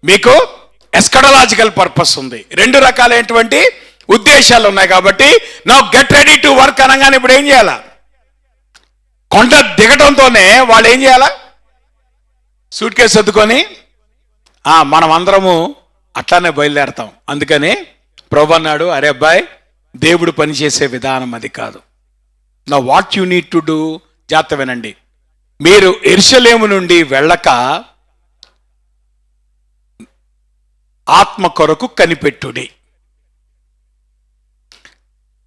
మీకు ఎస్కడలాజికల్ పర్పస్ ఉంది. 2 రకాలైనటువంటి ఉద్దేశాలు ఉన్నాయి. కాబట్టి now get ready to work అనగానే ఇప్పుడు ఏం చేయాలా? కొండ దిగటంతోనే వాళ్ళు ఏం చేయాలా? సూట్ కేసు సర్దుకొని మనం అందరము అట్లానే బయలుదేరతాం. అందుకని ప్రభు అన్నాడు, అరే అబ్బాయి దేవుడు పనిచేసే విధానం అది కాదు. నా what you need to do, జాగ్రత్త వినండి. మీరు యెరూషలేము నుండి వెళ్ళక ఆత్మ కొరకు కనిపెట్టుడి.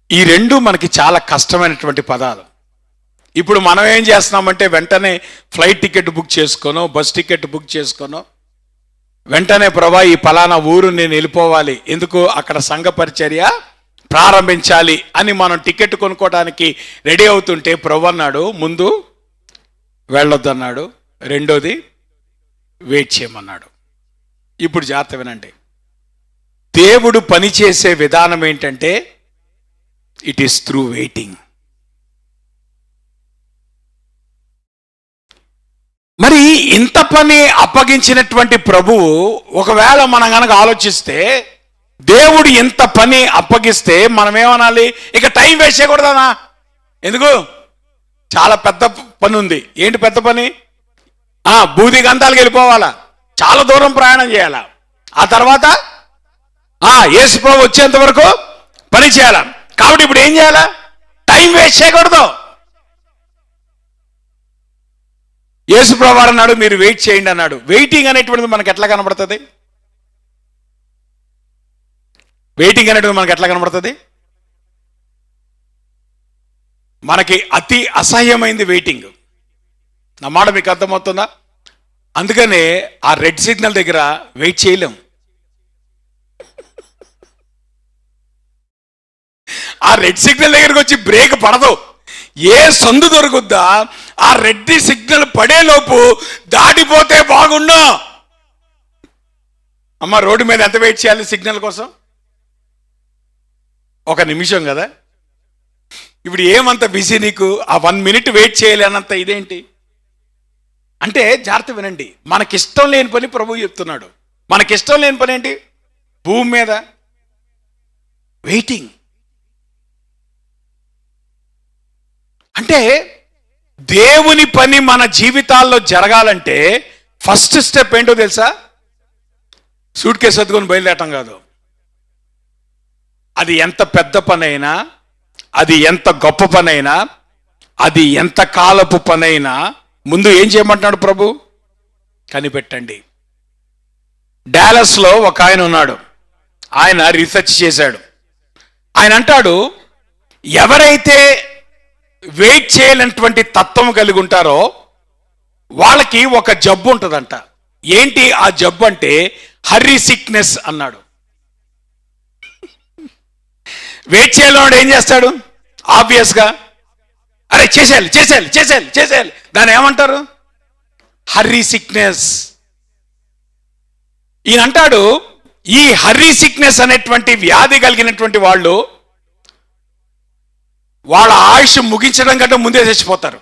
ఈ 2 మనకి చాలా కష్టమైనటువంటి పదాలు. ఇప్పుడు మనం ఏం చేస్తున్నామంటే వెంటనే ఫ్లైట్ టికెట్ బుక్ చేసుకోనో బస్ టికెట్ బుక్ చేసుకోనో వెంటనే ప్రభా ఈ పలానా ఊరు నేను వెళ్ళిపోవాలి, ఎందుకు అక్కడ సంఘ పరిచర్య ప్రారంభించాలి అని మనం టికెట్ కొనుక్కోవడానికి రెడీ అవుతుంటే ప్రభు అన్నాడు, ముందు వెళ్ళొద్దన్నాడు, రెండోది వెయిట్ చేయమన్నాడు. ఇప్పుడు జాగ్రత్త వినండి. దేవుడు పనిచేసే విధానం ఏంటంటే ఇట్ ఈస్ త్రూ వెయిటింగ్. మరి ఇంత పని అప్పగించినటువంటి ప్రభువు ఒకవేళ మనం కనుక ఆలోచిస్తే, దేవుడు ఇంత పని అప్పగిస్తే మనం ఏమనాలి? ఇక టైం వేస్ట్ చేయకూడదనా? ఎందుకు? చాలా పెద్ద పని ఉంది. ఏంటి పెద్ద పని? బూది గంతాలకు వెళ్ళిపోవాలా, చాలా దూరం ప్రయాణం చేయాలా, ఆ తర్వాత యేసు ప్రభు వచ్చేంత వరకు పని చేయాలా. కాబట్టి ఇప్పుడు ఏం చేయాలా? టైం వేస్ట్ చేయకూడదు. యేసు ప్రభు అన్నాడు, మీరు వెయిట్ చేయండి అన్నాడు. వెయిటింగ్ అనేటువంటిది మనకు ఎట్లా కనబడుతుంది? వెయిటింగ్ అనేటువంటిది మనకు ఎట్లా కనబడుతుంది? మనకి అతి అసహ్యమైంది వెయిటింగ్. నా మాట మీకు అర్థమవుతుందా? అందుకనే ఆ రెడ్ సిగ్నల్ దగ్గర వెయిట్ చేయలేం. ఆ రెడ్ సిగ్నల్ దగ్గరకు వచ్చి బ్రేక్ పడదు. ఏ సందు దొరుకుద్దా ఆ రెడ్ సిగ్నల్ పడేలోపు దాటిపోతే బాగుండు. అమ్మ, రోడ్డు మీద ఎంత వెయిట్ చేయాలి సిగ్నల్ కోసం? 1 నిమిషం కదా. ఇప్పుడు ఏమంత బిజీ నీకు? ఆ 1 మినిట్ వెయిట్ చేయలేనంత ఇదేంటి అంటే, జాగ్రత్త వినండి. మనకిష్టం లేని పని ప్రభువు చెప్తున్నాడు. మనకిష్టం లేని పని ఏంటి? భూమి మీద వెయిటింగ్. అంటే దేవుని పని మన జీవితాల్లో జరగాలంటే ఫస్ట్ స్టెప్ ఏంటో తెలుసా? సూట్ కేసు సర్దుకొని బయలుదేరటం కాదు. అది ఎంత పెద్ద పని అయినా, అది ఎంత గొప్ప పని అయినా, అది ఎంత కాలపు పని అయినా ముందు ఏం చేయమంటున్నాడు ప్రభు? కనిపెట్టండి. డాలస్లో ఒక ఆయన ఉన్నాడు. ఆయన రీసెర్చ్ చేశాడు. ఆయన అంటాడు, ఎవరైతే వెయిట్ చేయలేనటువంటి తత్వం కలిగి ఉంటారో వాళ్ళకి ఒక జబ్బు ఉంటుందంట. ఏంటి ఆ జబ్బు అంటే? హర్రీ సిక్నెస్ అన్నాడు. వెయిట్ చేయలేవాడు ఏం చేస్తాడు? ఆబ్వియస్గా అరే చేసేయాలి చేసేయాలి చేసేయాలి చేసేయాలి. దాన్ని ఏమంటారు? Hurry sickness. ఈయన అంటాడు, ఈ హర్రీ సిక్నెస్ అనేటువంటి వ్యాధి కలిగినటువంటి వాళ్ళు వాళ్ళ ఆయుష్ ముగించడం కంటే ముందే చచ్చిపోతారు.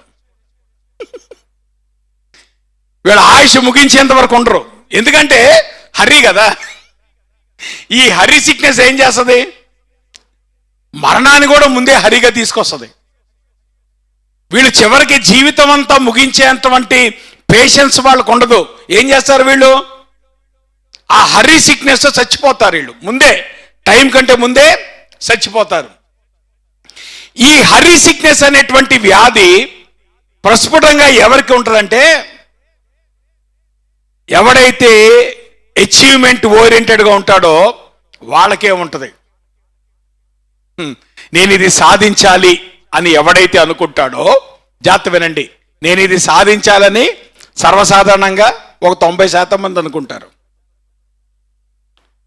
వీళ్ళ ఆయుష్ ముగించేంత వరకు ఉండరు. ఎందుకంటే హరి కదా. ఈ హరి సిక్నెస్ ఏం చేస్తుంది? మరణాన్ని కూడా ముందే హరిగా తీసుకొస్తుంది. వీళ్ళు చివరికి జీవితం అంతా ముగించేంతవంటి పేషెన్స్ వాళ్ళకు ఉండదు. ఏం చేస్తారు వీళ్ళు? ఆ హరి సిక్నెస్ చచ్చిపోతారు. వీళ్ళు ముందే, టైం కంటే ముందే చచ్చిపోతారు. ఈ హరి సిక్నెస్ అనేటువంటి వ్యాధి ప్రస్ఫుటంగా ఎవరికి ఉంటుందంటే, ఎవడైతే అచీవ్మెంట్ ఓరియంటెడ్గా ఉంటాడో వాళ్ళకే ఉంటుంది. నేను ఇది సాధించాలి అని ఎవడైతే అనుకుంటాడో, జాగ్రత్త వినండి, నేను ఇది సాధించాలని సర్వసాధారణంగా ఒక 90% మంది అనుకుంటారు.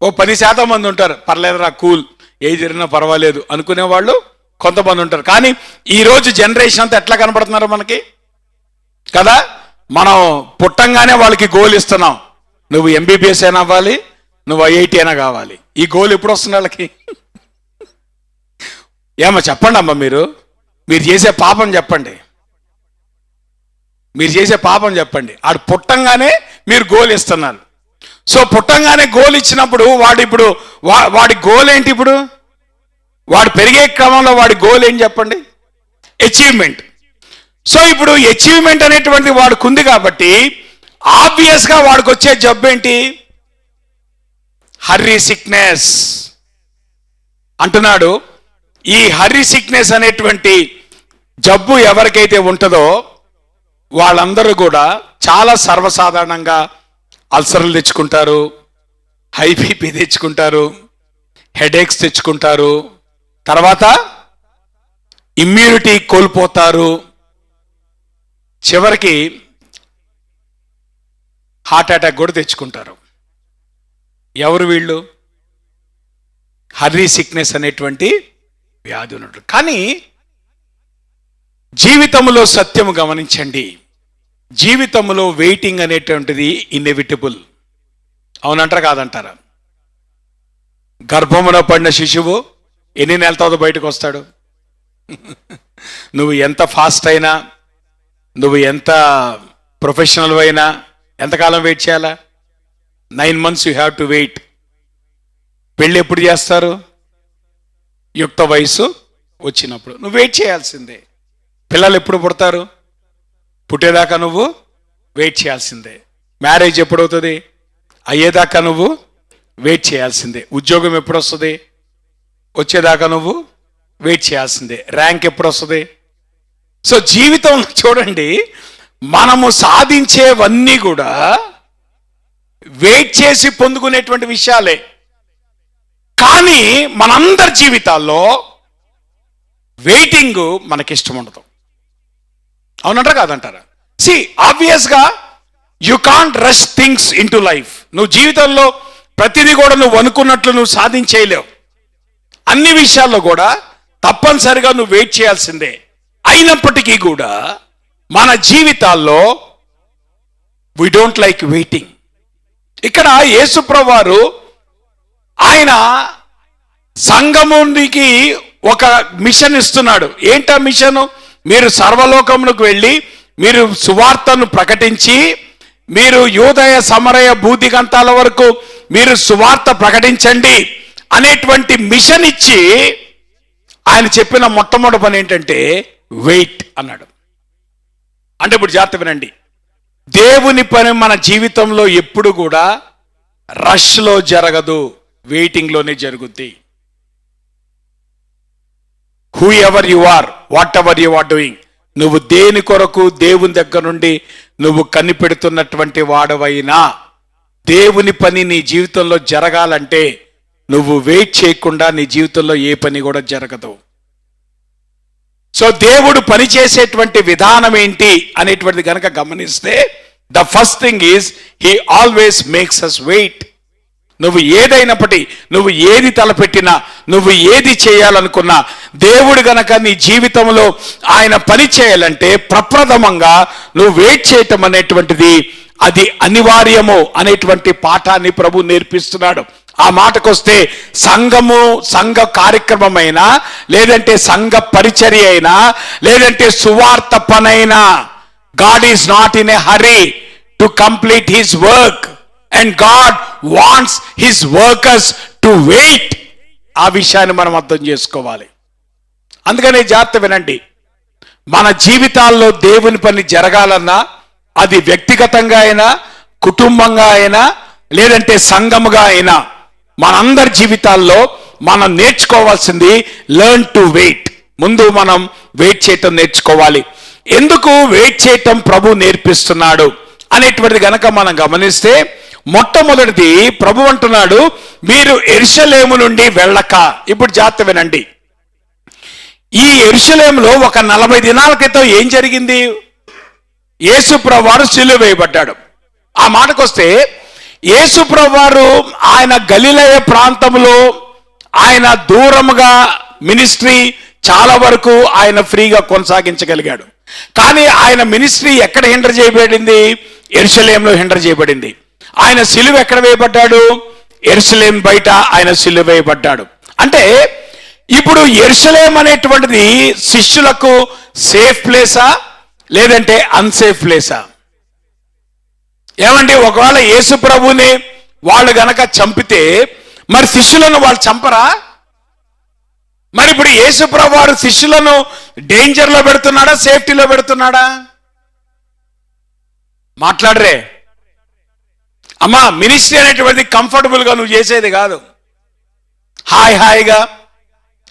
ఓ 10% మంది ఉంటారు, పర్లేదురా కూల్, ఏ జరిగినా పర్వాలేదు అనుకునేవాళ్ళు కొంతమంది ఉంటారు. కానీ ఈరోజు జనరేషన్ అంతా ఎట్లా కనపడుతున్నారు మనకి కదా? మనం పుట్టంగానే వాళ్ళకి గోల్ ఇస్తున్నాం. నువ్వు ఎంబీబీఎస్ అయినా అవ్వాలి, నువ్వు ఐఐటి అయినా కావాలి. ఈ గోల్ ఎప్పుడు వస్తుంది వాళ్ళకి? ఏమో చెప్పండి అమ్మా, మీరు చేసే పాపం చెప్పండి. మీరు చేసే పాపం చెప్పండి. ఆడు పుట్టంగానే మీరు గోల్ ఇస్తున్నారు. సో పుట్టంగానే గోల్ ఇచ్చినప్పుడు వాడి గోల్ ఏంటి? ఇప్పుడు వాడు పెరిగే క్రమంలో వాడి గోల్ ఏంటి చెప్పండి? అచీవ్మెంట్. సో ఇప్పుడు అచీవ్మెంట్ అనేటువంటిది వాడికి ఉంది కాబట్టి ఆబ్వియస్గా వాడికి వచ్చే జబ్బు ఏంటి? హర్రీ సిక్నెస్ అంటున్నాడు. ఈ హర్రీ సిక్నెస్ అనేటువంటి జబ్బు ఎవరికైతే ఉంటుందో వాళ్ళందరూ కూడా చాలా సర్వసాధారణంగా అల్సర్లు తెచ్చుకుంటారు, హై బీపీ తెచ్చుకుంటారు, హెడేక్స్ తెచ్చుకుంటారు, తర్వాత ఇమ్యూనిటీ కోల్పోతారు, చివరికి హార్ట్ అటాక్ కూడా తెచ్చుకుంటారు. ఎవరు వీళ్ళు? హర్రీ సిక్నెస్ అనేటువంటి వ్యాధి ఉన్నట్టు. కానీ జీవితంలో సత్యము గమనించండి, జీవితంలో వెయిటింగ్ అనేటువంటిది ఇన్ఎవిటబుల్. అవునంటారా కాదంటారా? గర్భమున పడిన శిశువు ఎన్ని నెలల తర్వాత బయటకు వస్తాడు? నువ్వు ఎంత ఫాస్ట్ అయినా, నువ్వు ఎంత ప్రొఫెషనల్ అయినా ఎంతకాలం వెయిట్ చేయాలా? 9 months you have to wait. పెళ్ళి ఎప్పుడు చేస్తారు? యుక్త వయసు వచ్చినప్పుడు. నువ్వు వెయిట్ చేయాల్సిందే. పిల్లలు ఎప్పుడు పుడతారు? పుట్టేదాకా నువ్వు వెయిట్ చేయాల్సిందే. మ్యారేజ్ ఎప్పుడవుతుంది? అయ్యేదాకా నువ్వు వెయిట్ చేయాల్సిందే. ఉద్యోగం ఎప్పుడు వస్తుంది? వచ్చేదాకా నువ్వు వెయిట్ చేయాల్సిందే. ర్యాంక్ ఎప్పుడు వస్తుంది? సో జీవితం చూడండి, మనము సాధించేవన్నీ కూడా వెయిట్ చేసి పొందుకునేటువంటి విషయాలే. కానీ మనందరి జీవితాల్లో వెయిటింగ్ మనకిష్టం ఉండదు. అవునంటారా కాదంటారా? సి ఆబ్వియస్గా you can't rush things in to life. నువ్వు జీవితంలో ప్రతిదీ కూడా నువ్వు అనుకున్నట్లు నువ్వు సాధించేయలేవు. అన్ని విషయాల్లో కూడా తప్పనిసరిగా నువ్వు వెయిట్ చేయాల్సిందే. అయినప్పటికీ కూడా మన జీవితాల్లో వీ డోంట్ లైక్ వెయిటింగ్. ఇక్కడ యేసుప్రభువు వారు ఆయన సంఘమునికి ఒక మిషన్ ఇస్తున్నాడు. ఏంటా మిషన్? మీరు సర్వలోకమునకు వెళ్ళి మీరు సువార్తను ప్రకటించి, మీరు యూదయ సమరయ భూదిగంతాల వరకు మీరు సువార్త ప్రకటించండి అనేటువంటి మిషన్ ఇచ్చి ఆయన చెప్పిన మొట్టమొదటి పని ఏంటంటే వెయిట్ అన్నాడు. అంటే ఇప్పుడు జాగ్రత్త వినండి, దేవుని పని మన జీవితంలో ఎప్పుడు కూడా రష్లో జరగదు, వెయిటింగ్లోనే జరుగుద్ది. Whoever you are, whatever you are doing, నువ్వు దేని కొరకు దేవుని దగ్గర నుండి నువ్వు కనిపెడుతున్నటువంటి వాడవైనా దేవుని పని నీ జీవితంలో జరగాలంటే నువ్వు వెయిట్ చేయకుండా నీ జీవితంలో ఏ పని కూడా జరగదు. సో దేవుడు పని చేసేటువంటి విధానం ఏంటి అనేటువంటిది కనుక గమనిస్తే, the first thing is he always makes us wait. నువ్వు ఏదైనప్పటి, నువ్వు ఏది తలపెట్టినా, నువ్వు ఏది చేయాలనుకున్నా, దేవుడు గనక నీ జీవితంలో ఆయన పని చేయాలంటే ప్రప్రథమంగా నువ్వు వెయిట్ చేయటం అనేటువంటిది అది అనివార్యము అనేటువంటి పాఠాన్ని ప్రభు నేర్పిస్తున్నాడు. ఆ మాటకొస్తే సంఘ కార్యక్రమమైనా, లేదంటే సంఘ పరిచర్య అయినా, లేదంటే సువార్త పనైనా, God is not in a hurry to complete his work and God wants his workers to wait. ఆ విషయాన్ని మనం అర్థం చేసుకోవాలి. అందుకనే జాగ్రత్త వినండి. మన జీవితాల్లో దేవుని పని జరగాలన్నా అది వ్యక్తిగతంగా అయినా, కుటుంబంగా అయినా, లేదంటే సంఘముగా అయినా, మనందరి జీవితాల్లో మనం నేర్చుకోవాల్సింది లెర్న్ టు వెయిట్. ముందు మనం వెయిట్ చేయటం నేర్చుకోవాలి. ఎందుకు వెయిట్ చేయటం ప్రభు నేర్పిస్తున్నాడు అనేటువంటిది గనక మనం గమనిస్తే, మొట్టమొదటిది ప్రభు అంటున్నాడు, మీరు యెరూషలేము నుండి వెళ్ళక. ఇప్పుడు జాగ్రత్త వినండి. ఈ యెరూషలేములో ఒక 40 దినాల క్రితం ఏం జరిగింది? యేసు ప్రభువారు సిలువ వేయబడ్డాడు. ఆ మాటకొస్తే యేసు ప్రభువారు ఆయన గలిలయ ప్రాంతంలో ఆయన దూరముగా మినిస్ట్రీ చాలా వరకు ఆయన ఫ్రీగా కొనసాగించగలిగాడు. కానీ ఆయన మినిస్ట్రీ ఎక్కడ హిండర్ చేయబడింది? యెరూషలేములో హిండర్ చేయబడింది. ఆయన సిలువ ఎక్కడ వేయబడ్డాడు? యెరూషలేం బయట ఆయన సిలువ వేయబడ్డాడు. అంటే ఇప్పుడు యెరూషలేం అనేటువంటిది శిష్యులకు సేఫ్ ప్లేసా లేదంటే అన్సేఫ్ ప్లేసా? ఏమండి, ఒకవేళ యేసు ప్రభుని వాళ్ళు గనక చంపితే మరి శిష్యులను వాళ్ళు చంపరా? మరి ఇప్పుడు యేసు ప్రభు వారు శిష్యులను డేంజర్లో పెడుతున్నాడా, సేఫ్టీలో పెడుతున్నాడా? మాట్లాడరే అమ్మా. మినిస్ట్రీ అనేటువంటిది కంఫర్టబుల్గా నువ్వు చేసేది కాదు, హాయిగా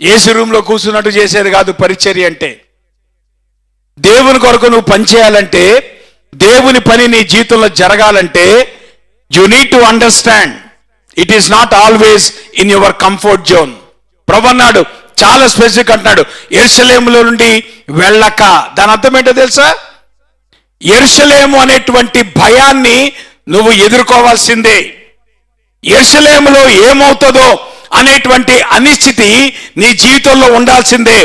ఏసీ రూమ్లో కూర్చున్నట్టు చేసేది కాదు. పరిచర్య అంటే దేవుని కొరకు నువ్వు పనిచేయాలంటే, దేవుని పని నీ జీవితంలో జరగాలంటే you need to understand it is not always in your comfort zone. ప్రభు అన్నాడు, చాలా స్పెసిఫిక్ అంటున్నాడు, యెరూషలేములో నుండి వెళ్ళక. దాని అర్థం ఏంటో తెలుసా? యెరూషలేము అనేటువంటి భయాన్ని నువ్వు ఎదుర్కోవాల్సిందే. యెరూషలేములో ఏమవుతుందో అనేటువంటి అనిశ్చితి నీ జీవితంలో ఉండాల్సిందే.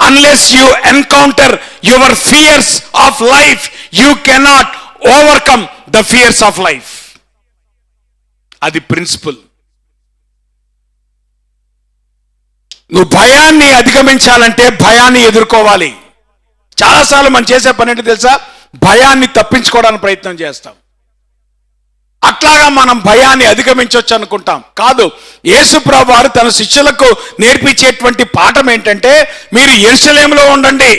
Unless you encounter your fears of life, you cannot overcome the fears of life. అది ప్రిన్సిపల్. నువ్వు భయాన్ని అధిగమించాలంటే భయాన్ని ఎదుర్కోవాలి. చాలాసార్లు మనం చేసే పని ఏంటో తెలుసా? భయాన్ని తప్పించుకోవడానికి ప్రయత్నం చేస్తాం. అట్లాగా మనం భయాన్ని అధిగమించవచ్చు అనుకుంటాం. కాదు, యేసు ప్రభువు వారు తన శిష్యులకు నేర్పించేటువంటి పాఠం ఏంటంటే, మీరు యెరూషలేములో ఉండండి.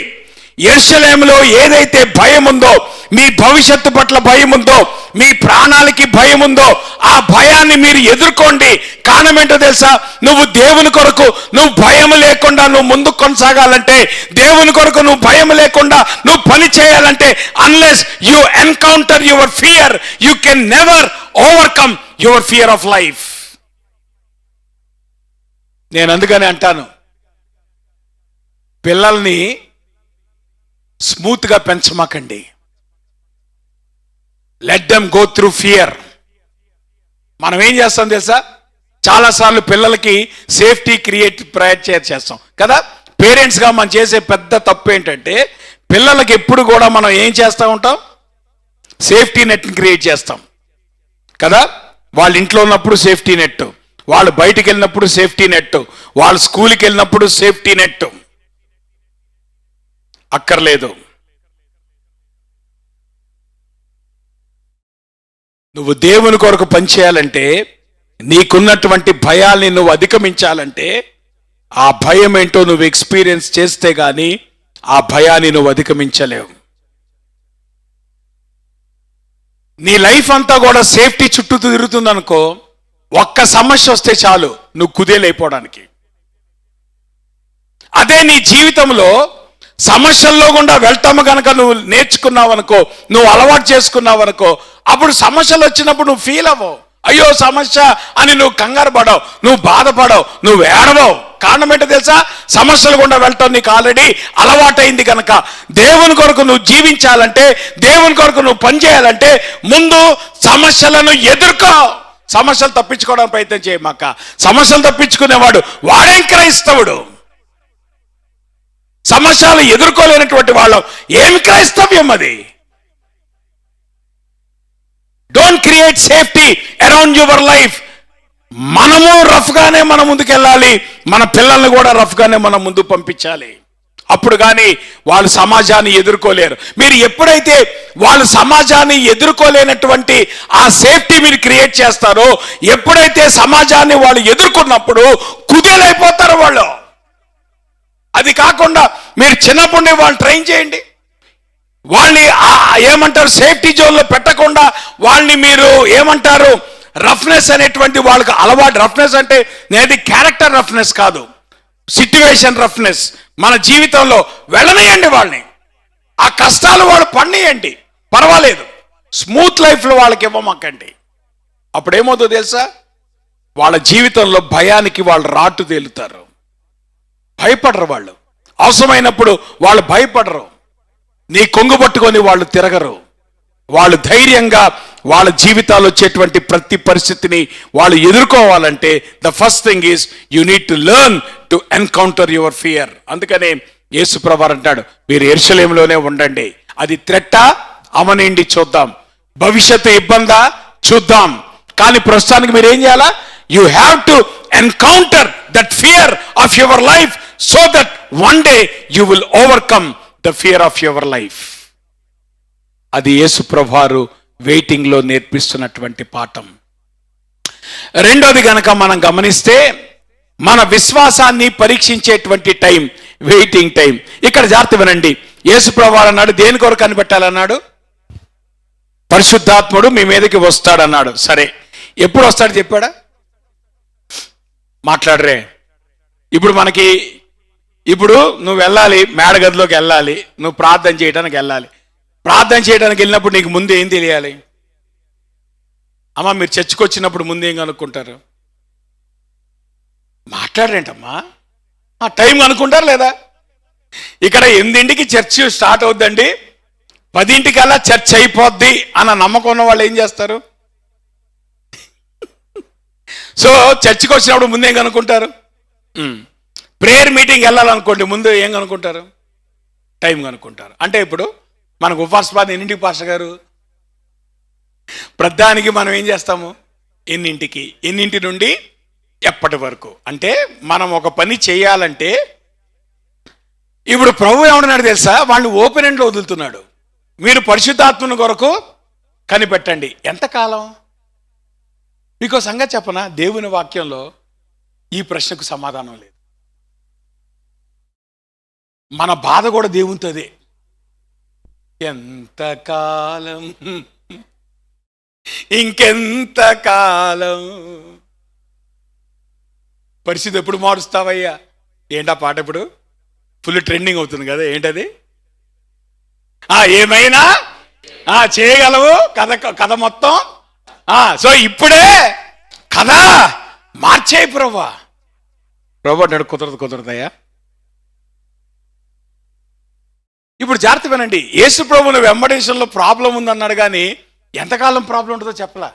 యెరూషలేములో ఏదైతే భయం ఉందో, మీ భవిష్యత్తు పట్ల భయం ఉందో, మీ ప్రాణాలకి భయం ఉందో, ఆ భయాన్ని మీరు ఎదుర్కోండి. కారణం ఏంటో తెలుసా? నువ్వు దేవుని కొరకు నువ్వు భయం లేకుండా నువ్వు ముందుకు కొనసాగాలంటే, దేవుని కొరకు నువ్వు భయం లేకుండా నువ్వు పని చేయాలంటే, unless you encounter your fear, you can never overcome your fear of life. నేను అందుకని అంటాను, పిల్లల్ని స్మూత్గా పెంచమాకండి. Let them go through fear. మనం ఏం చేస్తాం తెలుసా? చాలాసార్లు పిల్లలకి సేఫ్టీ ప్రయత్నం చేస్తాం కదా. పేరెంట్స్గా మనం చేసే పెద్ద తప్పు ఏంటంటే, పిల్లలకి ఎప్పుడు కూడా మనం ఏం చేస్తూ ఉంటాం? సేఫ్టీ నెట్ని క్రియేట్ చేస్తాం కదా. వాళ్ళ ఇంట్లో ఉన్నప్పుడు సేఫ్టీ నెట్, వాళ్ళు బయటికి వెళ్ళినప్పుడు సేఫ్టీ నెట్, వాళ్ళు స్కూల్కి వెళ్ళినప్పుడు సేఫ్టీ నెట్. అక్కర్లేదు. నువ్వు దేవుని కొరకు పనిచేయాలంటే, నీకున్నటువంటి భయాల్ని నువ్వు అధిగమించాలంటే, ఆ భయం ఏంటో నువ్వు ఎక్స్పీరియన్స్ చేస్తే గానీ ఆ భయాన్ని నువ్వు అధిగమించలేవు. నీ లైఫ్ అంతా కూడా సేఫ్టీ చుట్టూ తిరుగుతుంది అనుకో, ఒక్క సమస్య వస్తే చాలు నువ్వు కుదేలైపోవడానికి. అదే నీ జీవితంలో సమస్యల్లో గుండా వెళ్తాము కనుక నువ్వు నేర్చుకున్నావనుకో, నువ్వు అలవాటు చేసుకున్నావనుకో, అప్పుడు సమస్యలు వచ్చినప్పుడు నువ్వు ఫీల్ అవ్వవు. అయ్యో సమస్య అని నువ్వు కంగారు పడవు, నువ్వు బాధపడవు, నువ్వు ఏడవవు. కారణం ఏంటో తెలుసా? సమస్యలు గుండా వెళ్ళటం నీకు ఆల్రెడీ అలవాటైంది కనుక. దేవుని కొరకు నువ్వు జీవించాలంటే, దేవుని కొరకు నువ్వు పనిచేయాలంటే, ముందు సమస్యలను ఎదుర్కో. సమస్యలు తప్పించుకోవడానికి ప్రయత్నం చేయమాక. సమస్యలు తప్పించుకునేవాడు వాడేం క్రైస్తవుడు? సమస్యలు ఎదుర్కోలేనటువంటి వాళ్ళం ఏం క్రైస్తవ్యం అది? Don't create safety around your life. మనము రఫ్గానే మనం ముందుకెళ్ళాలి, మన పిల్లల్ని కూడా రఫ్గానే మనం ముందు పంపించాలి. అప్పుడు కానీ వాళ్ళు సమాజాన్ని ఎదుర్కోలేరు. మీరు ఎప్పుడైతే వాళ్ళు సమాజాన్ని ఎదుర్కోలేనటువంటి ఆ సేఫ్టీ మీరు క్రియేట్ చేస్తారో, ఎప్పుడైతే సమాజాన్ని వాళ్ళు ఎదుర్కొన్నప్పుడు కుదేలైపోతారు వాళ్ళు. అది కాకుండా మీరు చిన్నప్పుడు వాళ్ళని ట్రైన్ చేయండి, వాళ్ళని ఏమంటారు సేఫ్టీ జోన్లో పెట్టకుండా వాళ్ళని మీరు ఏమంటారు రఫ్నెస్ అనేటువంటి వాళ్ళకి అలవాటు. రఫ్నెస్ అంటే నేది క్యారెక్టర్ రఫ్నెస్ కాదు, సిట్యువేషన్ రఫ్నెస్. మన జీవితంలో వెళ్ళనియండి వాళ్ళని, ఆ కష్టాలు వాళ్ళు పడినియండి, పర్వాలేదు. స్మూత్ లైఫ్లో వాళ్ళకి ఇవ్వమాకండి. అప్పుడు ఏమవుతుందో తెలుసా, వాళ్ళ జీవితంలో భయానికి వాళ్ళు రాటు తేలుతారు, భయపడరు. వాళ్ళు అవసరమైనప్పుడు వాళ్ళు భయపడరు, నీ కొంగు పట్టుకొని వాళ్ళు తిరగరు. వాళ్ళు ధైర్యంగా వాళ్ళ జీవితాలు వచ్చేటువంటి ప్రతి పరిస్థితిని వాళ్ళు ఎదుర్కోవాలంటే the first thing is you need to learn to encounter your fear. అందుకనే యేసు ప్రభువు అంటాడు, మీరు యెరూషలేములోనే ఉండండి. అది థ్రెట్టా అవనండి, చూద్దాం. భవిష్యత్తు ఇబ్బందా చూద్దాం, కానీ ప్రస్తుతానికి మీరు ఏం చేయాలా, you have to encounter that fear of your life so that one day you will overcome the fear of your life. అది యేసు ప్రభువారు వెయిటింగ్ లో నేర్పిస్తున్నటువంటి పాఠం. రెండోది గనక మనం గమనిస్తే, మన విశ్వాసాన్ని పరీక్షించేటువంటి టైం వెయిటింగ్ టైం. ఇక్కడ జాగ్రత్త వినండి, యేసు ప్రభువారు అన్నాడు దేని కొరకు కనిపెట్టాలన్నాడు, పరిశుద్ధాత్ముడు మీ మీదకి వస్తాడన్నాడు. సరే, ఎప్పుడు వస్తాడు చెప్పాడా, మాట్లాడరే. ఇప్పుడు నువ్వు వెళ్ళాలి, మేడగదిలోకి వెళ్ళాలి, నువ్వు ప్రార్థన చేయడానికి వెళ్ళాలి. ప్రార్థన చేయడానికి వెళ్ళినప్పుడు నీకు ముందు ఏం తెలియాలి? అమ్మా, మీరు చర్చికి వచ్చినప్పుడు ముందు ఏం కనుక్కుంటారు? మాట్లాడరేంటమ్మా, ఆ టైం కనుక్కుంటారు లేదా? ఇక్కడ 8ంటికి చర్చ్ స్టార్ట్ అవుద్దండి, 10ంటికల్లా చర్చ్ అయిపోద్ది అన్న నమ్మకం ఉన్న వాళ్ళు ఏం చేస్తారు? సో చర్చికి వచ్చినప్పుడు ముందు ఏం కనుక్కుంటారు? ప్రేయర్ మీటింగ్ వెళ్ళాలనుకోండి, ముందు ఏం కనుక్కుంటారు? టైం కనుక్కుంటారు. అంటే ఇప్పుడు మనకు ఉపవాసపాద ఎన్నింటికి పాస్టర్ గారు? ప్రధానికి మనం ఏం చేస్తాము, ఎన్నింటి నుండి ఎప్పటి వరకు. అంటే మనం ఒక పని చేయాలంటే, ఇప్పుడు ప్రభు ఏమన్నాడు తెలుసా, వాళ్ళు ఓపెన్ ఎండ్లో వదులుతున్నాడు. మీరు పరిశుద్ధాత్మని కొరకు కనిపెట్టండి. ఎంతకాలం? మీకు సంగతి చెప్పనా, దేవుని వాక్యంలో ఈ ప్రశ్నకు సమాధానం లేదు. మన బాధ కూడా దేవునితోదే. ఎంతకాలం, ఇంకెంతకాలం, పరిస్థితి ఎప్పుడు మారుస్తావయ్యా? ఏంటా పాట ఇప్పుడు ఫుల్ ట్రెండింగ్ అవుతుంది కదా, ఏంటది? ఏమైనా చేయగలవు కథ మొత్తం. సో ఇప్పుడే కథ మార్చేయి ప్రభా. అంటాడు, కుదరదయ్యా. ఇప్పుడు జాగ్రత్త వినండి, యేసు ప్రభువుని వెంబడించడంలో ప్రాబ్లం ఉందన్నాడు, కానీ ఎంతకాలం ప్రాబ్లం ఉంటుందో చెప్పలా.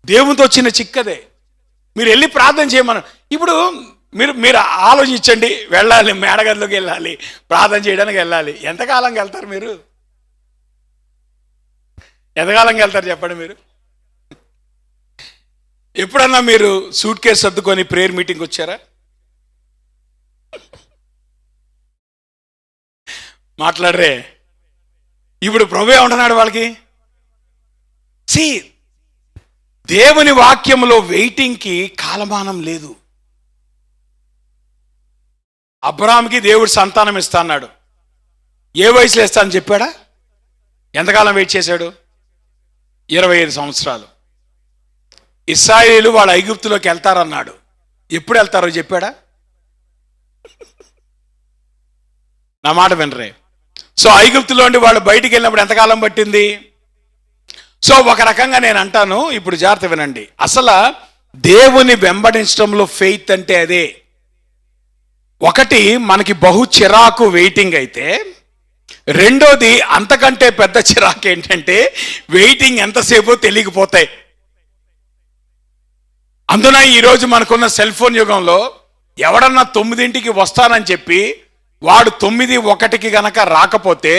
దేవునితో వచ్చిన చిక్కదే. మీరు వెళ్ళి ప్రార్థన చేయమని. ఇప్పుడు మీరు ఆలోచించండి, వెళ్ళాలి, మేడగదిలోకి వెళ్ళాలి, ప్రార్థన చేయడానికి వెళ్ళాలి. ఎంతకాలంగా వెళ్తారు మీరు? ఎంతకాలంగా వెళ్తారు చెప్పండి మీరు? ఎప్పుడన్నా మీరు సూట్ కేసు సర్దుకొని ప్రేయర్ మీటింగ్ వచ్చారా? మాట్లాడరే. ఇప్పుడు ప్రభు ఏమంటున్నాడు వాళ్ళకి, దేవుని వాక్యంలో వెయిటింగ్కి కాలమానం లేదు. అబ్రాహాంకి దేవుడు సంతానం ఇస్తా అన్నాడు, ఏ వయసులో ఇస్తా అని చెప్పాడా? ఎంతకాలం వెయిట్ చేశాడు? 25 సంవత్సరాలు. ఇశ్రాయేలు వాళ్ళ ఐగుప్తులోకి వెళ్తారన్నాడు, ఎప్పుడు వెళ్తారో చెప్పాడా? నా మాట వినరే. సో ఐగుప్తులో నుండి వాళ్ళు బయటికి వెళ్ళినప్పుడు ఎంతకాలం పట్టింది? సో ఒక రకంగా నేను అంటాను, ఇప్పుడు జాగ్రత్త వినండి, అసలు దేవుని వెంబడించడంలో ఫెయిత్ అంటే అదే. ఒకటి మనకి బహు చిరాకు వెయిటింగ్ అయితే, రెండోది అంతకంటే పెద్ద చిరాకు ఏంటంటే వెయిటింగ్ ఎంతసేపు తెలియకపోతాయి. అందున ఈరోజు మనకున్న సెల్ ఫోన్ యుగంలో ఎవడన్నా 9ంటికి వస్తానని చెప్పి వాడు 9:01 గనక రాకపోతే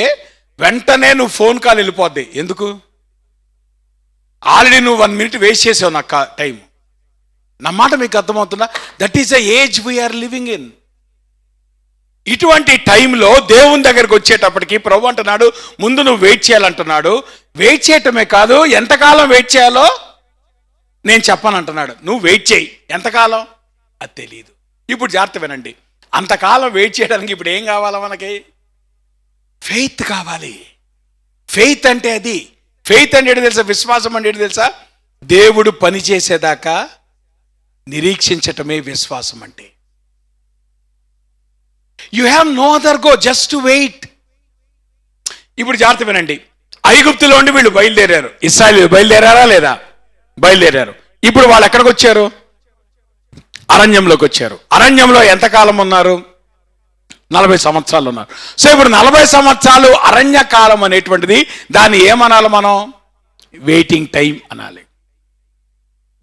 వెంటనే నువ్వు ఫోన్ కాల్ వెళ్ళిపోద్ది. ఎందుకు? ఆల్రెడీ నువ్వు 1 minute వేస్ట్ చేసావు నాకు టైం. నా మాట మీకు అర్థమవుతుందా? That is the age we are living in. ఇటువంటి టైంలో దేవుని దగ్గరికి వచ్చేటప్పటికి ప్రభు అంటున్నాడు, ముందు నువ్వు వెయిట్ చేయాలంటున్నాడు. వెయిట్ చేయటమే కాదు, ఎంతకాలం వెయిట్ చేయాలో నేను చెప్పను అంటున్నాడు. నువ్వు వెయిట్ చేయి, ఎంతకాలం అది తెలియదు. ఇప్పుడు జాగ్రత్త వినండి, అంతకాలం వెయిట్ చేయడానికి ఇప్పుడు ఏం కావాలా మనకి? ఫెయిత్ కావాలి. ఫెయిత్ అంటే అది. ఫెయిత్ అంటే ఏంటి తెలుసా? విశ్వాసం అంటే ఏంటి తెలుసా? దేవుడు పని చేసేదాకా నిరీక్షించటమే విశ్వాసం అంటే. You have no other go, just to wait. ఇప్పుడు జాగ్రత్త వినండి, ఐగుప్తులో ఉండి వీళ్ళు బయలుదేరారు. ఇశ్రాయేలు బయలుదేరారా లేదా? బయలుదేరారు. ఇప్పుడు వాళ్ళు ఎక్కడికి వచ్చారు? అరణ్యంలోకి వచ్చారు. అరణ్యంలో ఎంతకాలం ఉన్నారు? 40 సంవత్సరాలు ఉన్నారు. సో ఇప్పుడు 40 సంవత్సరాలు అరణ్య కాలం అనేటువంటిది, దాన్ని ఏమనాలి మనం? వెయిటింగ్ టైం అనాలి.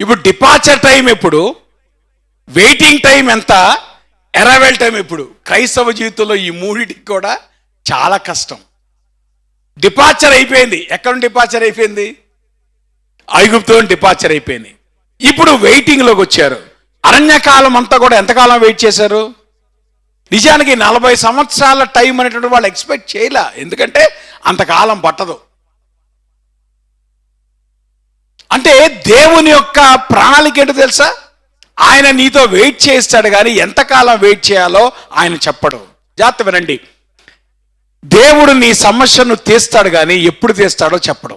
ఇప్పుడు డిపార్చర్ టైం ఎప్పుడు? వెయిటింగ్ టైం ఎంత? అరైవల్ టైం ఎప్పుడు? క్రైస్తవ జీవితంలో ఈ మూడింటికి కూడా చాలా కష్టం. డిపార్చర్ అయిపోయింది. ఎక్కడ డిపార్చర్ అయిపోయింది? ఐగుప్తులో డిపార్చర్ అయిపోయింది. ఇప్పుడు వెయిటింగ్లోకి వచ్చారు. అరణ్యకాలం అంతా కూడా ఎంతకాలం వెయిట్ చేశారు? నిజానికి 40 సంవత్సరాల టైం అనేటువంటి వాళ్ళు ఎక్స్పెక్ట్ చేయలే, ఎందుకంటే అంతకాలం పట్టదు. అంటే దేవుని యొక్క ప్రణాళిక ఏంటో తెలుసా? ఆయన నీతో వెయిట్ చేస్తాడు, కానీ ఎంతకాలం వెయిట్ చేయాలో ఆయన చెప్పడు. జాగ్రత్త వినండి, దేవుడు నీ సమస్యను తీస్తాడు, కానీ ఎప్పుడు తీస్తాడో చెప్పడు.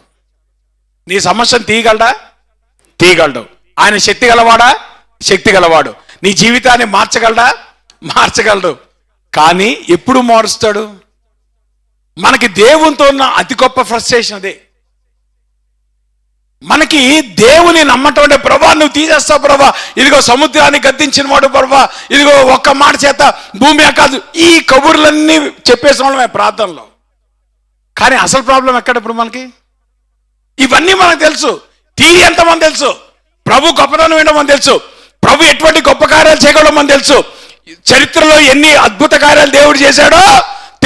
నీ సమస్యను తీయగలడా? తీయగలడు. ఆయన శక్తి గలవాడా? శక్తి గలవాడు. నీ జీవితాన్ని మార్చగలడా? మార్చగలడు. కానీ ఎప్పుడు మారుస్తాడు? మనకి దేవునితో ఉన్న అతి గొప్ప ఫ్రస్ట్రేషన్ అదే. మనకి దేవుని నమ్మటం అంటే, ప్రభా నువ్వు తీసేస్తావు ప్రభా, ఇదిగో సముద్రాన్ని గద్దించిన వాడు ప్రభా, ఇదిగో ఒక్క మాట చేత భూమి కాదు, ఈ కబుర్లన్నీ చెప్పేసిన వాళ్ళమే ప్రార్థనలో. కానీ అసలు ప్రాబ్లం ఎక్కడ ఇప్పుడు మనకి? ఇవన్నీ మనకు తెలుసు, థియరీ ఎంత మనకు తెలుసు, ప్రభు గొప్పతనం ఏంటో మనకు తెలుసు, ప్రభు ఎటువంటి గొప్ప కార్యాలు చేయగలడో మనకు తెలుసు, చరిత్రలో ఎన్ని అద్భుత కార్యాలు దేవుడు చేశాడో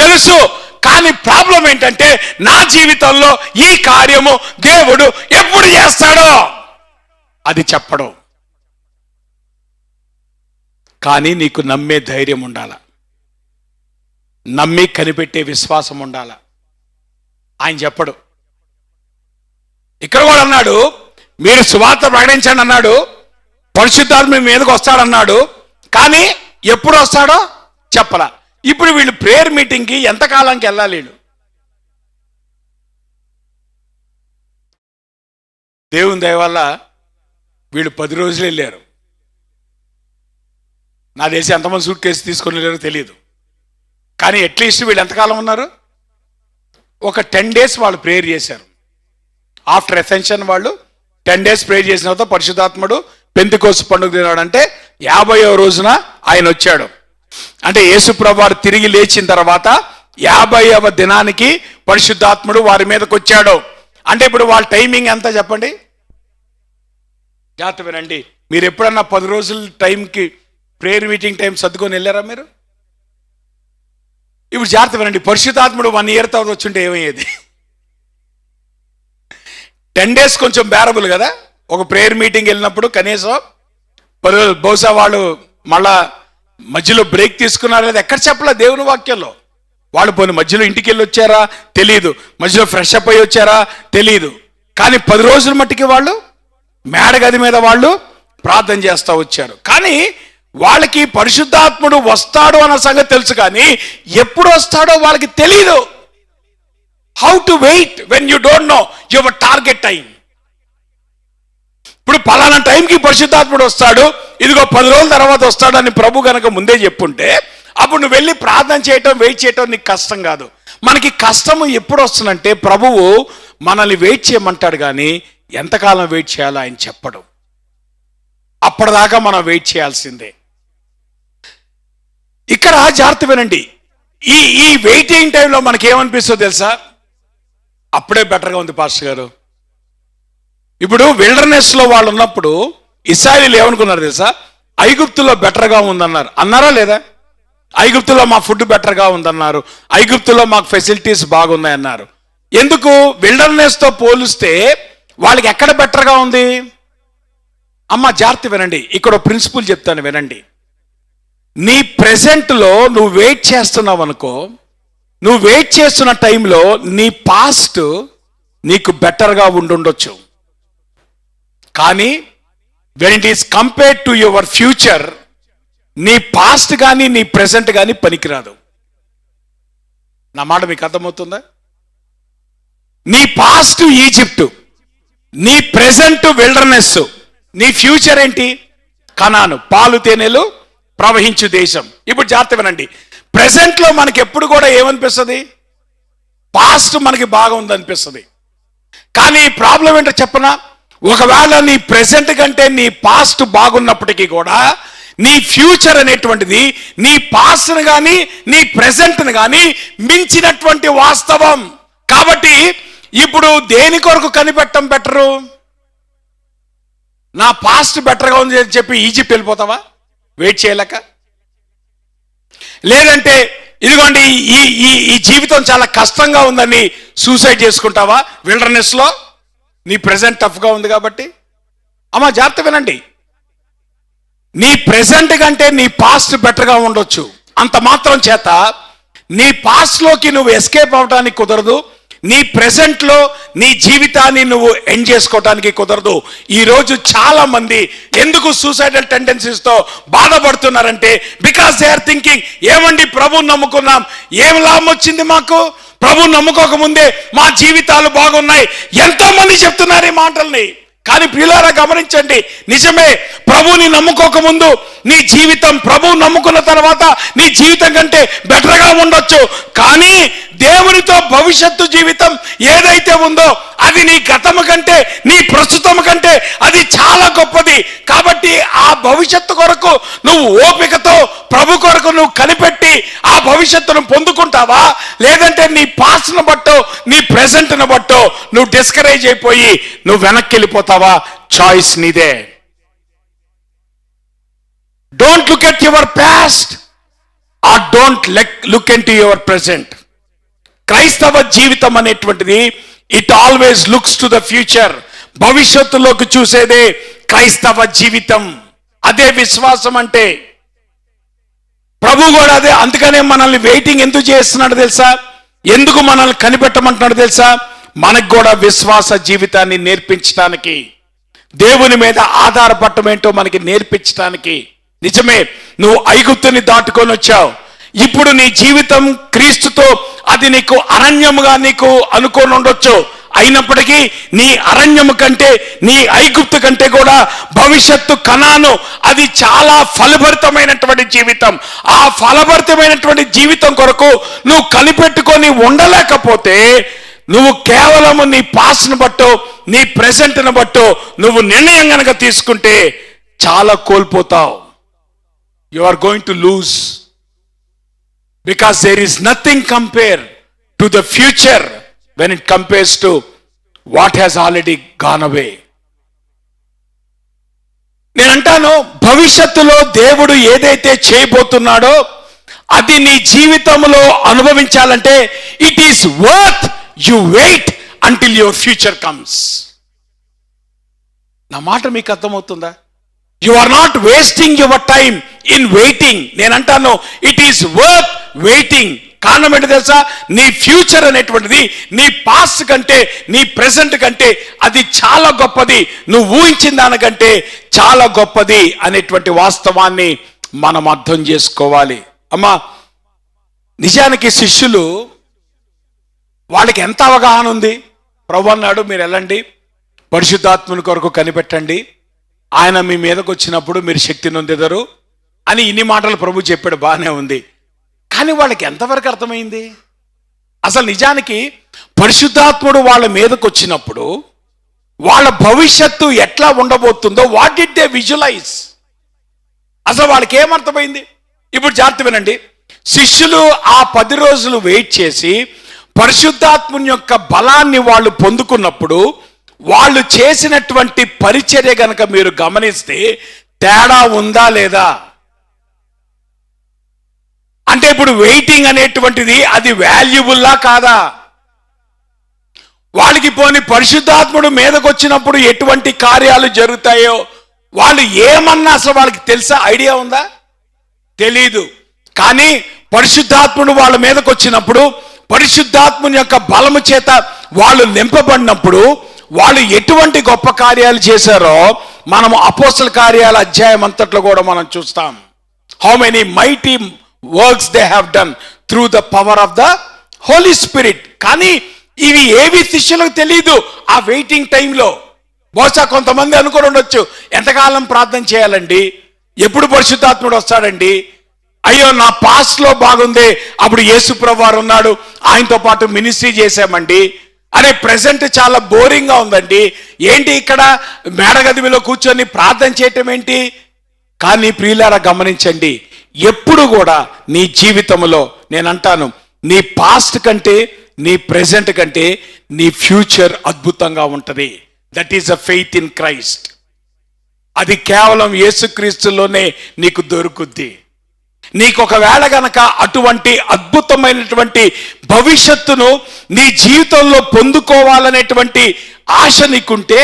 తెలుసు. కానీ ప్రాబ్లం ఏంటంటే, నా జీవితంలో ఈ కార్యము దేవుడు ఎప్పుడు చేస్తాడో అది చెప్పడం. కానీ నీకు నమ్మే ధైర్యం ఉండాల, నమ్మి కనిపెట్టే విశ్వాసం ఉండాల. ఆయన చెప్పడు. ఇక్కడ కూడా అన్నాడు, మీరు సువార్త ప్రకటించండి అన్నాడు, పరిశుద్ధాత్మ మీ మీదకి వస్తాడన్నాడు, కానీ ఎప్పుడు వస్తాడో చెప్పలా. ఇప్పుడు వీళ్ళు ప్రేయర్ మీటింగ్కి ఎంతకాలానికి వెళ్ళాలి? వీళ్ళు దేవుని దయ వల్ల వీళ్ళు 10 రోజులు వెళ్ళారు. నా తెలిసి ఎంతమంది సూట్ కేసు తీసుకొని వెళ్ళారో తెలియదు, కానీ అట్లీస్ట్ వీళ్ళు ఎంతకాలం ఉన్నారు? ఒక 10 days వాళ్ళు ప్రేయర్ చేశారు. ఆఫ్టర్ అసెన్షన్ వాళ్ళు 10 days ప్రేయర్ చేసిన తర్వాత పరిశుద్ధాత్ముడు పెంతెకోస్తు పండుగ దినాడు అంటే 50వ రోజున ఆయన వచ్చాడు. అంటే యేసుప్రభువారు తిరిగి లేచిన తర్వాత 50వ దినానికి పరిశుద్ధాత్ముడు వారి మీదకి వచ్చాడు. అంటే ఇప్పుడు వాళ్ళ టైమింగ్ ఎంత చెప్పండి? జాగ్రత్త వినండి, మీరు ఎప్పుడన్నా 10 రోజుల టైంకి ప్రేయర్ మీటింగ్ టైం సర్దుకొని వెళ్ళారా మీరు? ఇప్పుడు జాగ్రత్త వినండి, పరిశుద్ధాత్ముడు 1 year తర్వాత వచ్చుంటే ఏమయ్యేది? 10 days కొంచెం బేరబుల్ కదా. ఒక ప్రేయర్ మీటింగ్ వెళ్ళినప్పుడు కనీసం 10 రోజులు, బహుశా వాళ్ళు మళ్ళా మధ్యలో బ్రేక్ తీసుకున్నారా లేదా ఎక్కడ చెప్పలే దేవుని వాక్యంలో. వాళ్ళు పోనీ మధ్యలో ఇంటికి వెళ్ళి వచ్చారా తెలియదు, మధ్యలో ఫ్రెష్ అప్ అయ్యి వచ్చారా తెలియదు, కానీ 10 రోజుల మట్టికి వాళ్ళు మేడగది మీద వాళ్ళు ప్రార్థన చేస్తూ వచ్చారు. కానీ వాళ్ళకి పరిశుద్ధాత్ముడు వస్తాడు అన్న సంగతి తెలుసు, కానీ ఎప్పుడు వస్తాడో వాళ్ళకి తెలీదు. How to wait when you don't know your target time. ఇప్పుడు పలానా టైంకి పరిశుద్ధాత్ముడు వస్తాడు, ఇదిగో 10 రోజుల తర్వాత వస్తాడని ప్రభు గనక ముందే చెప్పుంటే, అప్పుడు నువ్వు వెళ్ళి ప్రార్థన చేయటం, వెయిట్ చేయటం నీకు కష్టం కాదు. మనకి కష్టము ఎప్పుడు వస్తుందంటే, ప్రభువు మనల్ని వెయిట్ చేయమంటాడు, కానీ ఎంతకాలం వెయిట్ చేయాలో ఆయన చెప్పడు. అప్పటిదాకా మనం వెయిట్ చేయాల్సిందే. ఇక్కడ జాగ్రత్త వినండి, ఈ వెయిటింగ్ టైంలో మనకేమనిపిస్తుందో తెలుసా? అప్పుడే బెటర్గా ఉంది పాస్టర్ గారు. ఇప్పుడు విల్డర్నెస్లో వాళ్ళు ఉన్నప్పుడు ఇశ్రాయేలీయులు ఏమనుకున్నారు తెలుసా? ఐగుప్తులో బెటర్గా ఉందన్నారు. అన్నారా లేదా? ఐగుప్తులో మా ఫుడ్ బెటర్గా ఉందన్నారు, ఐగుప్తులో మాకు ఫెసిలిటీస్ బాగున్నాయి అన్నారు. ఎందుకు? విల్డర్నెస్తో పోలిస్తే వాళ్ళకి ఎక్కడ బెటర్గా ఉంది? అమ్మ జాగ్రత్త వినండి, ఇక్కడ ప్రిన్సిపల్ చెప్తాను వినండి. నీ ప్రెసెంట్లో నువ్వు వెయిట్ చేస్తున్నావు అనుకో, నువ్వు వెయిట్ చేస్తున్న టైంలో నీ పాస్ట్ నీకు బెటర్గా ఉండుండొచ్చు. కానీ when it is compared to your future, నీ పాస్ట్ కానీ నీ ప్రెసెంట్ కానీ పనికిరాదు. నా మాట మీకు అర్థమవుతుందా? నీ పాస్ట్ ఈజిప్టు, నీ ప్రెసెంట్ విల్డర్నెస్, నీ ఫ్యూచర్ ఏంటి? కనాను, పాలు తేనెలు ప్రవహించు దేశం. ఇప్పుడు జాగ్రత్త వినండి, ప్రెసెంట్లో మనకి ఎప్పుడు కూడా ఏమనిపిస్తుంది? పాస్ట్ మనకి బాగా ఉందనిపిస్తుంది. కానీ ప్రాబ్లం ఏంటో చెప్పనా? ఒకవేళ నీ ప్రెసెంట్ కంటే నీ పాస్ట్ బాగున్నప్పటికీ కూడా నీ ఫ్యూచర్ అనేటువంటిది నీ పాస్ట్ను కానీ నీ ప్రెసెంట్ను కానీ మించినటువంటి వాస్తవం. కాబట్టి ఇప్పుడు దేని కొరకు కనిపెట్టడం బెటరు? నా పాస్ట్ బెటర్గా ఉంది అని చెప్పి ఈజిప్ట్ వెళ్ళిపోతావా వెయిట్ చేయలేక? లేదంటే ఇదిగోండి ఈ జీవితం చాలా కష్టంగా ఉందని సూసైడ్ చేసుకుంటావా విల్డర్నెస్లో? నీ ప్రెసెంట్ టఫ్గా ఉంది కాబట్టి. అమ్మా జాగ్రత్త వినండి, నీ ప్రెసెంట్ కంటే నీ పాస్ట్ బెటర్గా ఉండొచ్చు. అంత మాత్రం చేత నీ పాస్ట్లోకి నువ్వు ఎస్కేప్ అవడానికి కుదరదు, నీ ప్రెసెంట్లో నీ జీవితాన్ని నువ్వు ఎండ్ చేసుకోవడానికి కుదరదు. ఈరోజు చాలా మంది ఎందుకు సూసైడల్ టెండెన్సీస్తో బాధపడుతున్నారంటే బికాస్ దే ఆర్ థింకింగ్, ఏమండి ప్రభువుని నమ్ముకున్నాం, ఏం లాభం వచ్చింది మాకు? ప్రభువుని నమ్ముకోకముందే మా జీవితాలు బాగున్నాయి. ఎంతో మంది చెప్తున్నారు ఈ మాటల్ని. కానీ ప్రియులారా గమనించండి, నిజమే, ప్రభువుని నమ్ముకోకముందు నీ జీవితం ప్రభువు నమ్ముకున్న తర్వాత నీ జీవితం కంటే బెటర్గా ఉండొచ్చు. కానీ దేవునితో భవిష్యత్తు జీవితం ఏదైతే ఉందో అది నీ గతము కంటే నీ ప్రస్తుతం కంటే అది చాలా గొప్పది. కాబట్టి ఆ భవిష్యత్తు కొరకు నువ్వు ఓపికతో ప్రభు కొరకు నువ్వు కనిపెట్టి ఆ భవిష్యత్తును పొందుకుంటావా? లేదంటే నీ పాస్ట్ను బట్టో నీ ప్రెసెంట్ను బట్టో నువ్వు డిస్కరేజ్ అయిపోయి నువ్వు వెనక్కి వెళ్ళిపోతావా? చాయిస్ నీదే. Don't look at your past or don't look in to your present. క్రైస్తవ జీవితం అనేటువంటిది it always looks to the future. భవిష్యత్తులోకి చూసేదే క్రైస్తవ జీవితం. అదే విశ్వాసం అంటే. ప్రభు కూడా అదే. అందుకనే మనల్ని వెయిటింగ్ ఎందుకు చేస్తున్నాడు తెలుసా? ఎందుకు మనల్ని కనిపెట్టమంటున్నాడు తెలుసా? మనకు కూడా విశ్వాస జీవితాన్ని నేర్పించడానికి, దేవుని మీద ఆధారపడటం ఏంటో మనకి నేర్పించడానికి. నిజమే, నువ్వు ఐగుప్తుని దాటుకొని వచ్చావు. ఇప్పుడు నీ జీవితం క్రీస్తుతో అది నీకు అరణ్యముగా నీకు అనుకోని ఉండొచ్చు. అయినప్పటికీ నీ అరణ్యము కంటే నీ ఐగుప్తు కంటే కూడా భవిష్యత్తు కనాను అది చాలా ఫలభరితమైనటువంటి జీవితం. ఆ ఫలభరితమైనటువంటి జీవితం కొరకు నువ్వు కనిపెట్టుకొని ఉండలేకపోతే నువ్వు కేవలము నీ పాస్ట్ను బట్టో నీ ప్రెసెంట్ను బట్టో నువ్వు నిర్ణయం కనుక తీసుకుంటే చాలా కోల్పోతావు. You are going to lose. Because there is nothing compared to the future when it compares to what has already gone away. నేనంటాను, భవిష్యత్తులో దేవుడు ఏదైతే చేయబోతున్నాడో అది నీ జీవితంలో అనుభవించాలంటే it is worth you wait until your future comes. నా మాట మీకు అర్థమవుతుందా? You are not wasting your time in waiting. నేనంటాను ఇట్ ఈస్ వర్త్ వెయిటింగ్. కారణం ఏంటి తెలుసా? నీ ఫ్యూచర్ అనేటువంటిది నీ పాస్ట్ కంటే నీ ప్రెసెంట్ కంటే అది చాలా గొప్పది. నువ్వు ఊహించిన దానికంటే చాలా గొప్పది అనేటువంటి వాస్తవాన్ని మనం అర్థం చేసుకోవాలి. అమ్మా, నిజానికి శిష్యులు వాళ్ళకి ఎంత అవగాహన ఉంది? ప్రభు అన్నాడు, మీరు వెళ్ళండి, పరిశుద్ధాత్మని కొరకు కనిపెట్టండి, ఆయన మీ మీదకి వచ్చినప్పుడు మీరు శక్తి నొందెదరు అని ఇన్ని మాటలు ప్రభు చెప్పాడు. బాగానే ఉంది. కానీ వాళ్ళకి ఎంతవరకు అర్థమైంది? అసలు నిజానికి పరిశుద్ధాత్ముడు వాళ్ళ మీదకి వచ్చినప్పుడు వాళ్ళ భవిష్యత్తు ఎట్లా ఉండబోతుందో వాట్ డిడ్ దే విజువలైజ్? అసలు వాళ్ళకి ఏమర్థమైంది? ఇప్పుడు జాగ్రత్త వినండి. శిష్యులు ఆ 10 రోజులు వెయిట్ చేసి పరిశుద్ధాత్ముని యొక్క బలాన్ని వాళ్ళు పొందుకున్నప్పుడు వాళ్ళు చేసినటువంటి పరిచర్య గనక మీరు గమనిస్తే తేడా ఉందా లేదా? అంటే ఇప్పుడు వెయిటింగ్ అనేటువంటిది అది వాల్యుబుల్లా కాదా? వాళ్ళకి పోని పరిశుద్ధాత్ముడు మీదకి వచ్చినప్పుడు ఎటువంటి కార్యాలు జరుగుతాయో వాళ్ళు ఏమన్నా అసలు వాళ్ళకి తెలుసా? ఐడియా ఉందా? తెలీదు. కానీ పరిశుద్ధాత్ముడు వాళ్ళ మీదకి వచ్చినప్పుడు, పరిశుద్ధాత్ముని యొక్క బలము చేత వాళ్ళు నింపబడినప్పుడు వాళ్ళు ఎటువంటి గొప్ప కార్యాలు చేశారో మనము అపోస్తల కార్యాల అధ్యాయం అంతట్లో కూడా మనం చూస్తాం. How many mighty works they have done through the power of the Holy Spirit. కానీ ఇవి ఏవి శిష్యులకు తెలియదు ఆ వెయిటింగ్ టైంలో. బహుశా కొంతమంది అనుకుని ఉండొచ్చు, ఎంతకాలం ప్రార్థన చేయాలండి, ఎప్పుడు పరిశుద్ధాత్ముడు వస్తాడండి, అయ్యో నా పాస్ట్ లో బాగుంది, అప్పుడు యేసు ప్రభువారు ఉన్నాడు, ఆయనతో పాటు మినిస్ట్రీ చేశామండి, అరే ప్రెసెంట్ చాలా బోరింగ్ గా ఉందండి, ఏంటి ఇక్కడ మేడగదిలో కూర్చొని ప్రార్థన చేయటం ఏంటి. కానీ ప్రియులారా గమనించండి, ఎప్పుడు కూడా నీ జీవితంలో నేను అంటాను, నీ పాస్ట్ కంటే నీ ప్రెసెంట్ కంటే నీ ఫ్యూచర్ అద్భుతంగా ఉంటుంది. That is a faith in Christ. అది కేవలం యేసుక్రీస్తులోనే నీకు దొరుకుద్ది. నీకు ఒకవేళ గనక అటువంటి అద్భుతమైనటువంటి భవిష్యత్తును నీ జీవితంలో పొందుకోవాలనేటువంటి ఆశ నీకుంటే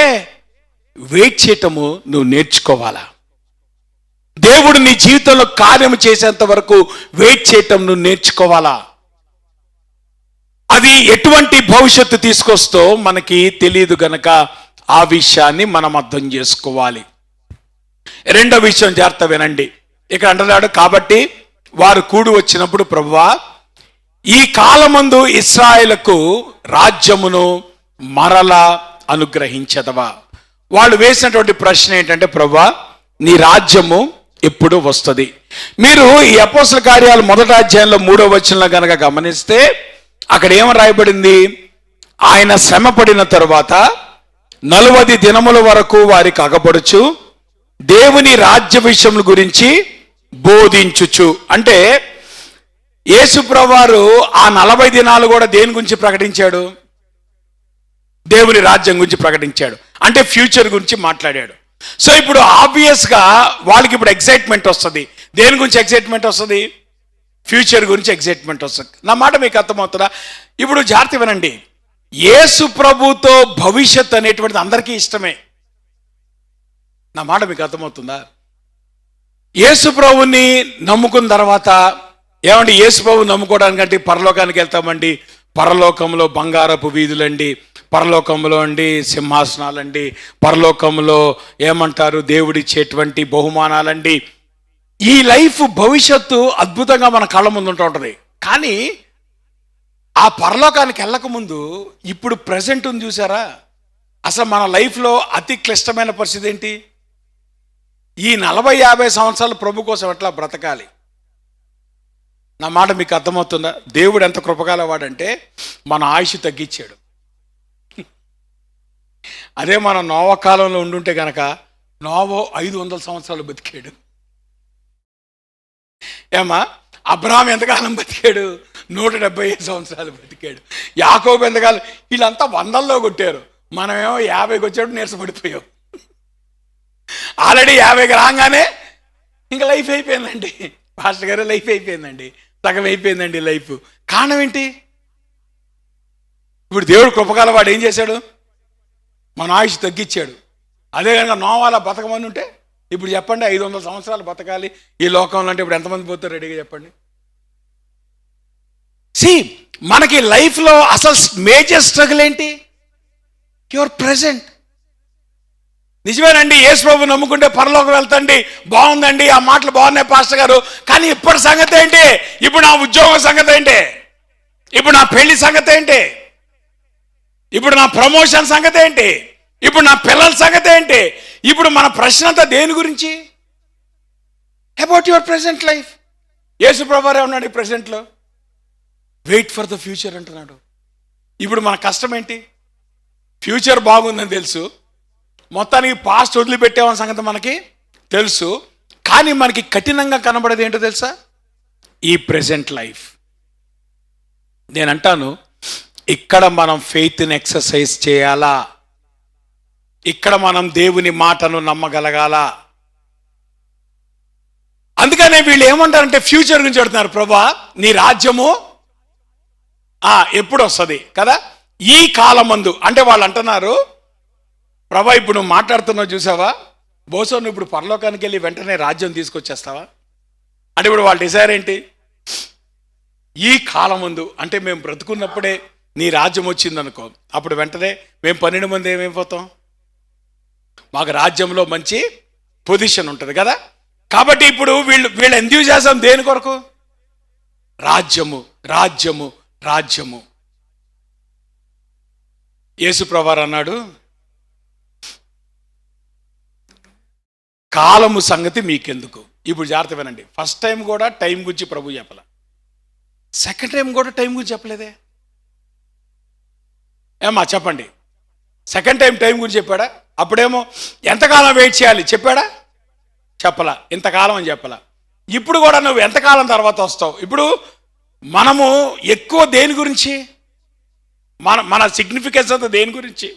వెయిట్ చేయటము నువ్వు నేర్చుకోవాలా. దేవుడు నీ జీవితంలో కార్యము చేసేంత వరకు వెయిట్ చేయటం నువ్వు నేర్చుకోవాలా. అది ఎటువంటి భవిష్యత్తు తీసుకొస్తో మనకి తెలియదు గనక ఆ విషయాన్ని మనం అర్థం చేసుకోవాలి. రెండో విషయం జాగ్రత్త వినండి. ఇక్కడ అంటున్నాడు, కాబట్టి వారు కూడి వచ్చినప్పుడు ప్రభువా ఈ కాలమందు ఇశ్రాయేలుకు రాజ్యమును మరలా అనుగ్రహించదవా. వాళ్ళు వేసినటువంటి ప్రశ్న ఏంటంటే, ప్రభువా నీ రాజ్యము ఎప్పుడు వస్తుంది. మీరు ఈ అపోస్తల కార్యాలు 1వ అధ్యాయంలో 3వ వచనంలో గనక గమనిస్తే అక్కడ ఏం రాయబడింది, ఆయన శ్రమ పడిన తరువాత 40 దినముల వరకు వారికి అగపడుచు దేవుని రాజ్య విషయముల గురించి బోధించుచు. అంటే యేసు ప్రభువారు ఆ 40 దినాలు కూడా దేని గురించి ప్రకటించాడు, దేవుని రాజ్యం గురించి ప్రకటించాడు. అంటే ఫ్యూచర్ గురించి మాట్లాడాడు. సో ఇప్పుడు ఆబ్వియస్ గా వాళ్ళకి ఇప్పుడు ఎక్సైట్మెంట్ వస్తుంది. దేని గురించి ఎక్సైట్మెంట్ వస్తుంది, ఫ్యూచర్ గురించి ఎక్సైట్మెంట్ వస్తుంది. నా మాట మీకు అర్థమవుతుందా? ఇప్పుడు జాగ్రత్త వినండి, యేసు ప్రభుతో భవిష్యత్ అనేటువంటిది అందరికీ ఇష్టమే. నా మాట మీకు అర్థమవుతుందా? యేసు ప్రభుని నమ్ముకున్న తర్వాత ఏమండి, యేసు ప్రభు నమ్ముకోవడానికంటే పరలోకానికి వెళ్తామండి, పరలోకంలో బంగారపు వీధులండి, పరలోకంలో అండి సింహాసనాలండి, పరలోకంలో ఏమంటారు దేవుడిచ్చేటువంటి బహుమానాలండి. ఈ లైఫ్ భవిష్యత్తు అద్భుతంగా మన కళ్ళ ముందు ఉంటుంది. కానీ ఆ పరలోకానికి వెళ్ళక ముందు ఇప్పుడు ప్రెసెంట్ ఉంది చూసారా, అసలు మన లైఫ్లో అతి క్లిష్టమైన పరిస్థితి ఏంటి? ఈ 40-50 సంవత్సరాలు ప్రభు కోసం ఎట్లా బ్రతకాలి. నా మాట మీకు అర్థమవుతుందా? దేవుడు ఎంత కృపగలవాడంటే మన ఆయుష్ తగ్గించాడు. అదే మన నోవా కాలంలో ఉండుంటే గనక నోవా 500 సంవత్సరాలు బతికాడు. ఏమా అబ్రహాం ఎంతకాలం బతికాడు? 175 సంవత్సరాలు బతికాడు. యాకోబు ఎంతకాలం? వీళ్ళంతా 100ల్లో కొట్టారు, మనమేమో 50కి వచ్చాడు నీరసపడిపోయాం. ఆల్రెడీ 50కి రాగానే ఇంకా లైఫ్ అయిపోయిందండి. పాస్టర్ గారు లైఫ్ అయిపోయిందండి, సగం అయిపోయిందండి లైఫ్. కారణం ఏంటి? ఇప్పుడు దేవుడు కృపకాల వాడు ఏం చేశాడు, మన ఆయుష్ తగ్గించాడు. అదే కనుక నోవాలా బతకమని ఉంటే ఇప్పుడు చెప్పండి, 500 సంవత్సరాలు బతకాలి ఈ లోకంలో అంటే ఇప్పుడు ఎంతమంది పోతారు రెడీగా చెప్పండి. మనకి లైఫ్లో అసలు మేజర్ స్ట్రగుల్ ఏంటి? Your present. నిజమేనండి, యేసు ప్రభు నమ్ముకుంటే పరలోకం వెళ్తండి, బాగుందండి, ఆ మాటలు బాగున్నాయి పాస్టర్ గారు. కానీ ఇప్పటి సంగతి ఏంటి? ఇప్పుడు నా ఉద్యోగం సంగతి ఏంటి? ఇప్పుడు నా పెళ్లి సంగతి ఏంటి? ఇప్పుడు నా ప్రమోషన్ సంగతి ఏంటి? ఇప్పుడు నా పిల్లల సంగతి ఏంటి? ఇప్పుడు మన ప్రశ్న అంతా దేని గురించి? About your present life. యేసు ప్రభువారే ఉన్నాడు ఈ ప్రెసెంట్లో, వెయిట్ ఫర్ ద ఫ్యూచర్ అంటున్నాడు. ఇప్పుడు మన కష్టం ఏంటి? ఫ్యూచర్ బాగుందని తెలుసు, మొత్తానికి పాస్ట్ వదిలిపెట్టామన్న సంగతి మనకి తెలుసు, కానీ మనకి కఠినంగా కనబడేది ఏంటో తెలుసా? ఈ ప్రెసెంట్ లైఫ్. నేను అంటాను, ఇక్కడ మనం ఫెయిత్ని ఎక్సర్సైజ్ చేయాలా, ఇక్కడ మనం దేవుని మాటను నమ్మగలగాల. అందుకనే వీళ్ళు ఏమంటారంటే ఫ్యూచర్ గురించి చెప్తున్నారు. ప్రభా నీ రాజ్యము ఎప్పుడు వస్తుంది కదా, ఈ కాలమందు. అంటే వాళ్ళు అంటున్నారు, ప్రభా ఇప్పుడు నువ్వు మాట్లాడుతున్నావు చూసావా, బహుశా నువ్వు ఇప్పుడు పరలోకానికి వెళ్ళి వెంటనే రాజ్యం తీసుకొచ్చేస్తావా అంటే ఇప్పుడు వాళ్ళ డిజైర్ ఏంటి? ఈ కాలం ముందు అంటే మేము బ్రతుకున్నప్పుడే నీ రాజ్యం వచ్చిందనుకో, అప్పుడు వెంటనే మేము 12 మంది ఏమైపోతాం? మాకు రాజ్యంలో మంచి పొజిషన్ ఉంటుంది కదా. కాబట్టి ఇప్పుడు వీళ్ళ ఎంథ్యూజియాజం దేని కొరకు? రాజ్యము, రాజ్యము, రాజ్యము. యేసుప్రభువారు అన్నాడు, కాలము సంగతి మీకెందుకు. ఇప్పుడు జాగ్రత్త వినండి. ఫస్ట్ టైం కూడా టైం గురించి ప్రభు చెప్పలే, సెకండ్ టైం కూడా టైం గురించి చెప్పలేదే. ఏమ్మా చెప్పండి, సెకండ్ టైం గురించి చెప్పాడా? అప్పుడేమో ఎంతకాలం వెయిట్ చేయాలి చెప్పాడా? చెప్పలా. ఇంతకాలం అని చెప్పలా. ఇప్పుడు కూడా నువ్వు ఎంతకాలం తర్వాత వస్తావు? ఇప్పుడు మనము ఎక్కువ దేని గురించి, మన సిగ్నిఫికెన్స్ అంతా దేని గురించి,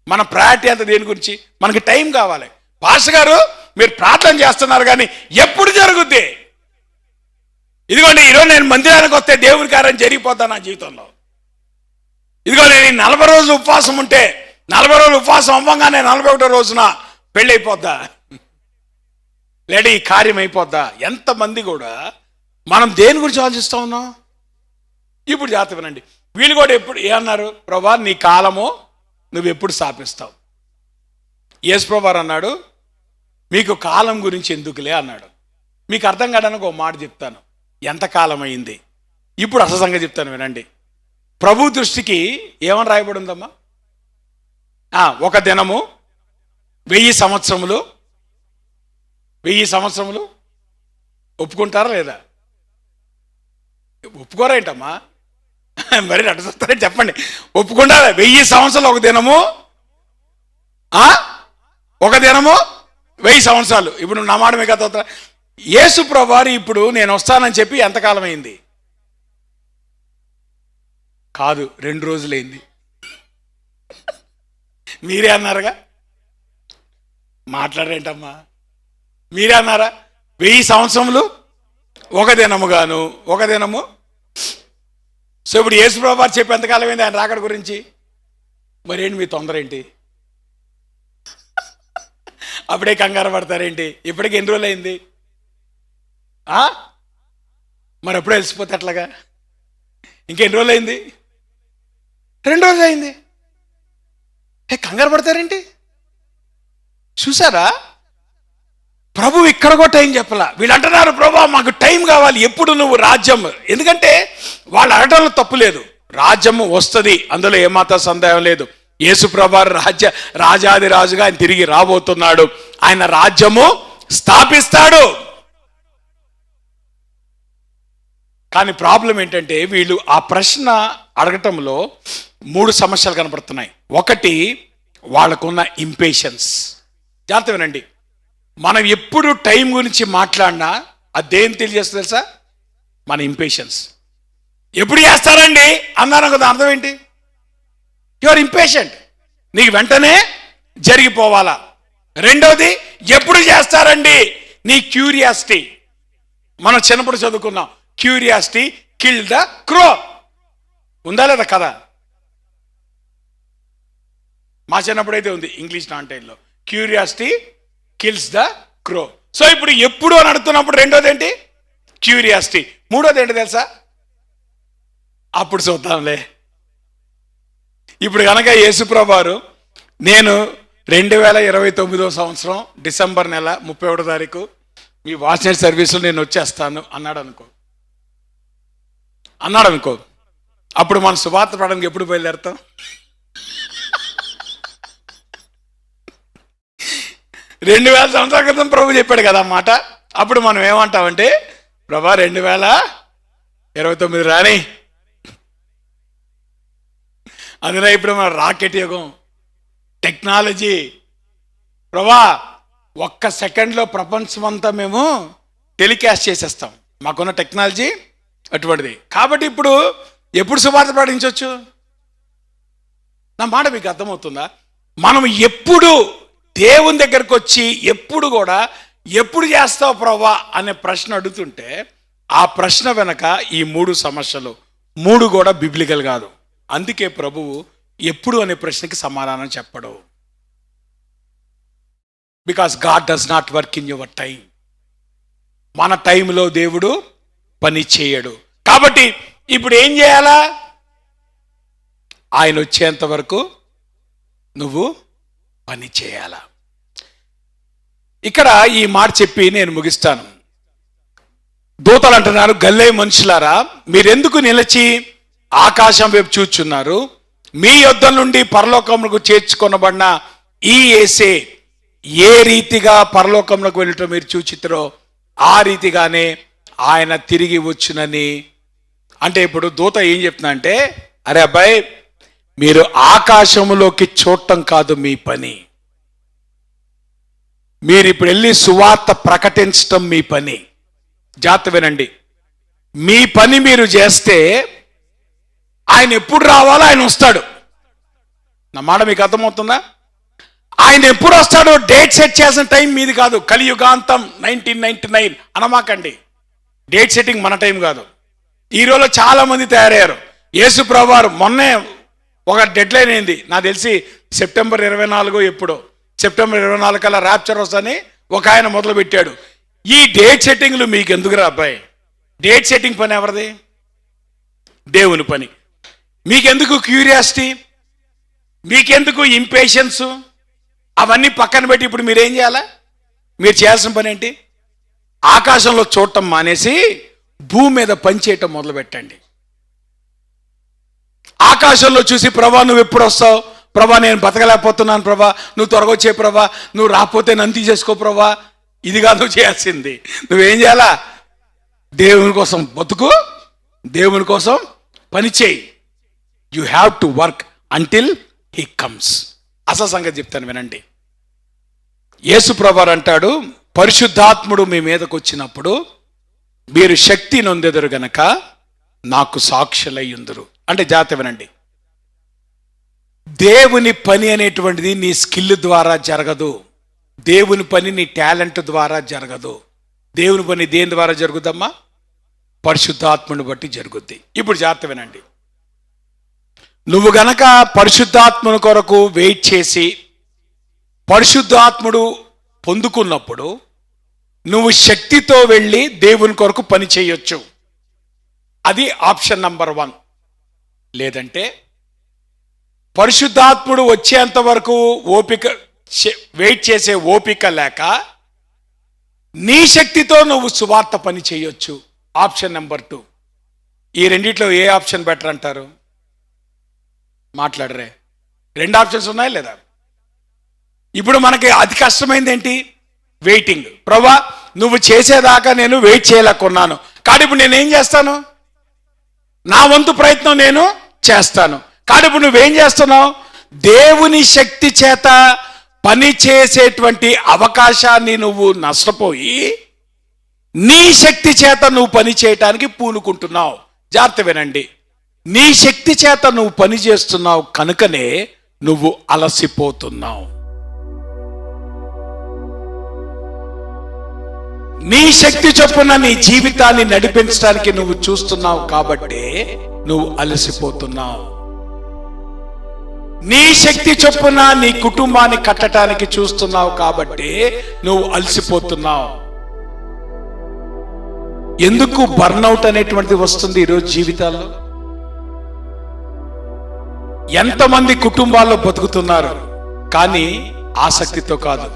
మన ప్రయారిటీ అంతా దేని గురించి? మనకి టైం కావాలి. పాస్టర్ గారు మీరు ప్రార్థన చేస్తున్నారు కానీ ఎప్పుడు జరుగుద్ది? ఇదిగోండి ఈరోజు నేను మందిరానికి వస్తే దేవుని కార్యం జరిగిపోతా నా జీవితంలో. ఇదిగో నేను 40 రోజులు ఉపవాసం ఉంటే 40 రోజులు ఉపవాసం అవ్వగానే 41వ రోజున పెళ్ళి అయిపోద్దా, లేదంటే ఈ కార్యం అయిపోద్దా? ఎంతమంది కూడా మనం దేని గురించి ఆలోచిస్తూ ఉన్నాం? ఇప్పుడు జాగ్రత్త వినండి. వీళ్ళు కూడా ఎప్పుడు ఏమన్నారు? ప్రభా నీ కాలము నువ్వు ఎప్పుడు స్థాపిస్తావు? యేసుప్రభువారు అన్నాడు, మీకు కాలం గురించి ఎందుకులే అన్నాడు. మీకు అర్థం కావడానికి ఒక మాట చెప్తాను. ఎంతకాలం అయింది? ఇప్పుడు అసలు సంగతి చెప్తాను వినండి. ప్రభు దృష్టికి ఏమని రాయబడి ఉందమ్మా? ఒక దినము 1000 సంవత్సరములు. 1000 సంవత్సరములు ఒప్పుకుంటారా లేదా? ఒప్పుకోరా ఏంటమ్మా? మరి నడుస్తారని చెప్పండి. ఒప్పుకుంటారా? 1000 సంవత్సరాలు ఒక దినము, ఒక దినము 1000 సంవత్సరాలు. ఇప్పుడు నా మాట మీకు అర్థం. యేసుప్రభువారు ఇప్పుడు నేను వస్తానని చెప్పి ఎంతకాలం అయింది? కాదు, 2 రోజులైంది. మీరే అన్నారుగా, మాట్లాడరేంటమ్మా? మీరే అన్నారా 1000 సంవత్సరములు ఒక దినముగాను, ఒక దినము. సో ఇప్పుడు యేసుప్రభువారు చెప్పి ఎంతకాలం అయింది ఆయన రాకడ గురించి? మరేంటి మీ తొందర ఏంటి? అప్పుడే కంగారు పడతారేంటి? ఇప్పటికి ఎన్ని రోజులు అయింది? మరి అప్పుడే వెళ్ళిపోతే ఎట్లాగా? ఇంకెన్ని రోజులు అయింది? 2 రోజులు అయింది. కంగారు పడతారేంటి? చూసారా, ప్రభు ఇక్కడ కూడా టైం చెప్పలా. వీళ్ళు అంటున్నారు ప్రభు మాకు టైం కావాలి, ఎప్పుడు నువ్వు రాజ్యం. ఎందుకంటే వాళ్ళు అడగడంలో తప్పు లేదు, రాజ్యము వస్తుంది, అందులో ఏమాత్రం సందేహం లేదు. యేసుప్రభువారు రాజాది రాజుగా ఆయన తిరిగి రాబోతున్నాడు. ఆయన రాజ్యము స్థాపిస్తాడు. కానీ ప్రాబ్లం ఏంటంటే వీళ్ళు ఆ ప్రశ్న అడగటంలో 3 సమస్యలు కనపడుతున్నాయి. ఒకటి, వాళ్ళకున్న ఇంపేషన్స్. జాగ్రత్త వినండి. మనం ఎప్పుడు టైం గురించి మాట్లాడినా అది దేని తెలియజేస్తుంది తెలుసా? మన ఇంపేషన్స్. ఎప్పుడు చేస్తారండి అన్నారు కదా, అర్థం ఏంటి? యువర్ ఇంపేషెంట్, నీకు వెంటనే జరిగిపోవాలా. రెండోది, ఎప్పుడు చేస్తారండి? నీ క్యూరియాసిటీ. మనం చిన్నప్పుడు చదువుకున్నాం, క్యూరియాసిటీ కిల్ ద క్రో. ఉందా లేదా కదా? మా చిన్నప్పుడు అయితే ఉంది, ఇంగ్లీష్ నాన్ టైంలో curiosity kills the crow. So ఇప్పుడు ఎప్పుడు అని అడుగుతున్నప్పుడు రెండోది ఏంటి? క్యూరియాసిటీ. మూడోది ఏంటి తెలుసా? అప్పుడు చూద్దాంలే. ఇప్పుడు కనుక యేసుప్రభువారు నేను 2029వ సంవత్సరం డిసెంబర్ నెల 31వ తారీఖు మీ వాచ్నైట్ సర్వీసులో నేను వచ్చేస్తాను అన్నాడు అనుకో, అప్పుడు మనం సువార్త పడడానికి ఎప్పుడు బయలుదేరుతాం? 2000 సంవత్సరాల క్రితం ప్రభు చెప్పాడు కదా మాట. అప్పుడు మనం ఏమంటామంటే, ప్రభా 2029 రాని. అందులో ఇప్పుడు మన రాకెట్ యుగం, టెక్నాలజీ. ప్రభా 1 సెకండ్లో ప్రపంచం అంతా మేము టెలికాస్ట్ చేసేస్తాం, మాకున్న టెక్నాలజీ అటువంటిది. కాబట్టి ఇప్పుడు ఎప్పుడు సువార్త ప్రకటించవచ్చు? నా మాట మీకు అర్థమవుతుందా? మనం ఎప్పుడు దేవుని దగ్గరకు వచ్చి ఎప్పుడు కూడా ఎప్పుడు చేస్తావు ప్రభా అనే ప్రశ్న అడుగుతుంటే, ఆ ప్రశ్న వెనక ఈ 3 సమస్యలు 3 కూడా బిబ్లికల్ కాదు. అందుకే ప్రభువు ఎప్పుడు అనే ప్రశ్నకి సమాధానం చెప్పడు. Because God does not work in your time. మన టైంలో దేవుడు పని చేయడు. కాబట్టి ఇప్పుడు ఏం చేయాలా? ఆయన వచ్చేంత వరకు నువ్వు పని చేయాలా. ఇక్కడ ఈ మాట చెప్పి నేను ముగిస్తాను. దూతలు అంటున్నారు, గల్లే మనుషులారా, మీరెందుకు నిలిచి ఆకాశం వైపు చూచున్నారు? మీ యొద్ద నుండి పరలోకమునకు చేర్చుకొనబడిన ఈ యేసే ఏ రీతిగా పరలోకమునకు వెళ్ళటం మీరు చూచితిరో ఆ రీతిగానే ఆయన తిరిగి వచ్చునని. అంటే ఇప్పుడు దూత ఏం చెప్తున్నా అంటే, అరే అబ్బాయి, మీరు ఆకాశములోకి చూడటం కాదు మీ పని, మీరు ఇప్పుడు వెళ్ళి సువార్త ప్రకటించటం మీ పని. జాగ్రత్త వినండి, మీ పని మీరు చేస్తే ఆయన ఎప్పుడు రావాలో ఆయన వస్తాడు. నా మాట మీకు అర్థమవుతుందా? ఆయన ఎప్పుడు వస్తాడో డేట్ సెట్ చేసిన టైం మీది కాదు. కలియుగాంతం 1999 అనమాకండి. డేట్ సెట్టింగ్ మన టైం కాదు. ఈ రోజులో చాలా మంది తయారయ్యారు. యేసు ప్రభువారు మొన్నే ఒక డెడ్ లైన్ అయింది, నాకు తెలిసి సెప్టెంబర్ 24 ఎప్పుడో, సెప్టెంబర్ 24 కల్లా ర్యాప్చర్ వస్తని ఒక ఆయన మొదలు పెట్టాడు. ఈ డేట్ సెట్టింగ్లు మీకు ఎందుకురా అబ్బాయి? డేట్ సెట్టింగ్ పని ఎవరిది? దేవుని పని. మీకెందుకు క్యూరియాసిటీ, మీకెందుకు ఇంపేషన్స్? అవన్నీ పక్కన పెట్టి ఇప్పుడు మీరేం చేయాలా? మీరు చేయాల్సిన పని ఏంటి? ఆకాశంలో చూడటం మానేసి భూమి మీద పనిచేయటం మొదలు పెట్టండి. ఆకాశంలో చూసి, ప్రభా నువ్వు ఎప్పుడు వస్తావు ప్రభా, నేను బతకలేకపోతున్నాను ప్రభా, నువ్వు త్వరగా వచ్చే ప్రభా, నువ్వు రాకపోతే నన్ను తీసేసుకో ప్రభా. ఇది కాదు నువ్వు చేయాల్సింది. నువ్వేం చేయాలా? దేవుని కోసం బతుకు, దేవుని కోసం పని చేయి. You have to work until he comes. అసలు సంగతి చెప్తాను వినండి. యేసు ప్రభువారు అంటాడు, పరిశుద్ధాత్ముడు మీ మీదకు వచ్చినప్పుడు మీరు శక్తి నొందెదరు గనక నాకు సాక్షులయ్యుందురు. అంటే జాగ్రత్త వినండి, దేవుని పని అనేటువంటిది నీ స్కిల్ ద్వారా జరగదు. దేవుని పని నీ టాలెంట్ ద్వారా జరగదు. దేవుని పని దేని ద్వారా జరుగుద్దమ్మా? పరిశుద్ధాత్ముని బట్టి జరుగుద్ది. ఇప్పుడు జాగ్రత్త వినండి, నువ్వు గనక పరిశుద్ధాత్ముని కొరకు వెయిట్ చేసి పరిశుద్ధాత్ముడు పొందుకున్నప్పుడు నువ్వు శక్తితో వెళ్ళి దేవుని కొరకు పని చేయొచ్చు. అది ఆప్షన్ నంబర్ 1. లేదంటే పరిశుద్ధాత్ముడు వచ్చేంత వరకు వెయిట్ చేసే ఓపిక లేక నీ శక్తితో నువ్వు సువార్త పని చేయొచ్చు. Option number 2. ఈ రెండిట్లో ఏ ఆప్షన్ బెటర్ అంటారు? మాట్లాడరే. 2 ఆప్షన్స్ ఉన్నాయి లేదా? ఇప్పుడు మనకి అతి కష్టమైంది ఏంటి? వెయిటింగ్. ప్రభా నువ్వు చేసేదాకా నేను వెయిట్ చేయలేకున్నాను, కానీ ఇప్పుడు నేనేం చేస్తాను? నా వంతు ప్రయత్నం నేను చేస్తాను. కానీ ఇప్పుడు నువ్వేం చేస్తున్నావు? దేవుని శక్తి చేత పని చేసేటువంటి అవకాశాన్ని నువ్వు నష్టపోయి నీ శక్తి చేత నువ్వు పని చేయటానికి పూనుకుంటున్నావు. జాగ్రత్త వినండి, నీ శక్తి చేత నువ్వు పని చేస్తున్నావు కనుకనే నువ్వు అలసిపోతున్నావు. నీ శక్తి చొప్పున నీ జీవితాన్ని నడిపించడానికి నువ్వు చూస్తున్నావు కాబట్టి నువ్వు అలసిపోతున్నావు. నీ శక్తి చొప్పున నీ కుటుంబాన్ని కట్టడానికి చూస్తున్నావు కాబట్టి నువ్వు అలసిపోతున్నావు. ఎందుకు బర్న్అవుట్ అనేటువంటిది వస్తుంది ఈరోజు జీవితాల్లో? ఎంతమంది కుటుంబాల్లో బతుకుతున్నారు కానీ ఆసక్తితో కాదు,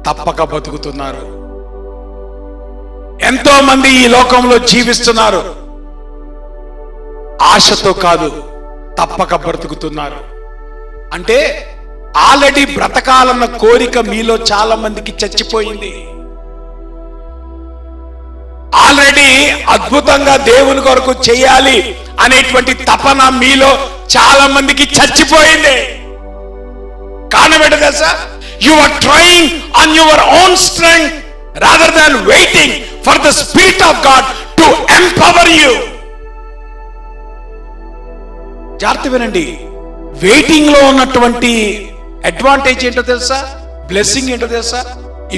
తప్పక బతుకుతున్నారు. ఎంతో మంది ఈ లోకంలో జీవిస్తున్నారు, ఆశతో కాదు తప్పక బ్రతుకుతున్నారు. అంటే ఆల్రెడీ బ్రతకాలన్న కోరిక మీలో చాలా మందికి చచ్చిపోయింది. ఆల్రెడీ అద్భుతంగా దేవుని కొరకు చేయాలి అనేటువంటి తపన మీలో చాలా మందికి చచ్చిపోయింది. కారణం ఏంటో తెలుసా? You are trying on your own strength rather than waiting for the Spirit of God to empower you. జాగ్రత్త వినండి, వెయిటింగ్ లో ఉన్నటువంటి అడ్వాంటేజ్ ఏంటో తెలుసా? బ్లెస్సింగ్ ఏంటో తెలుసా?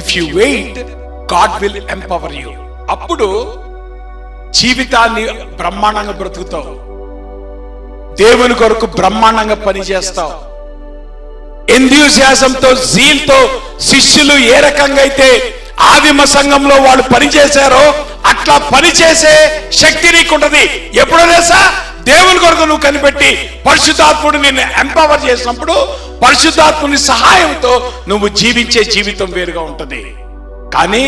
If you wait God will empower you. అప్పుడు జీవితాన్ని బ్రహ్మాండంగా బ్రతుకుతావు, దేవుని కొరకు బ్రహ్మాండంగా పనిచేస్తావు. ఎంథ్యూసియాజంతో, జీల్తో శిష్యులు ఏ రకంగా అయితే ఆదిమ సంఘంలో వాళ్ళు పనిచేశారో అట్లా పనిచేసే శక్తి నీకుంటది. ఎప్పుడో తెలుసా? దేవుని కొరకు నువ్వు కనిపెట్టి పరిశుద్ధాత్ముడు నిన్ను ఎంపవర్ చేసినప్పుడు పరిశుద్ధాత్ముని సహాయంతో నువ్వు జీవించే జీవితం వేరుగా ఉంటది. కానీ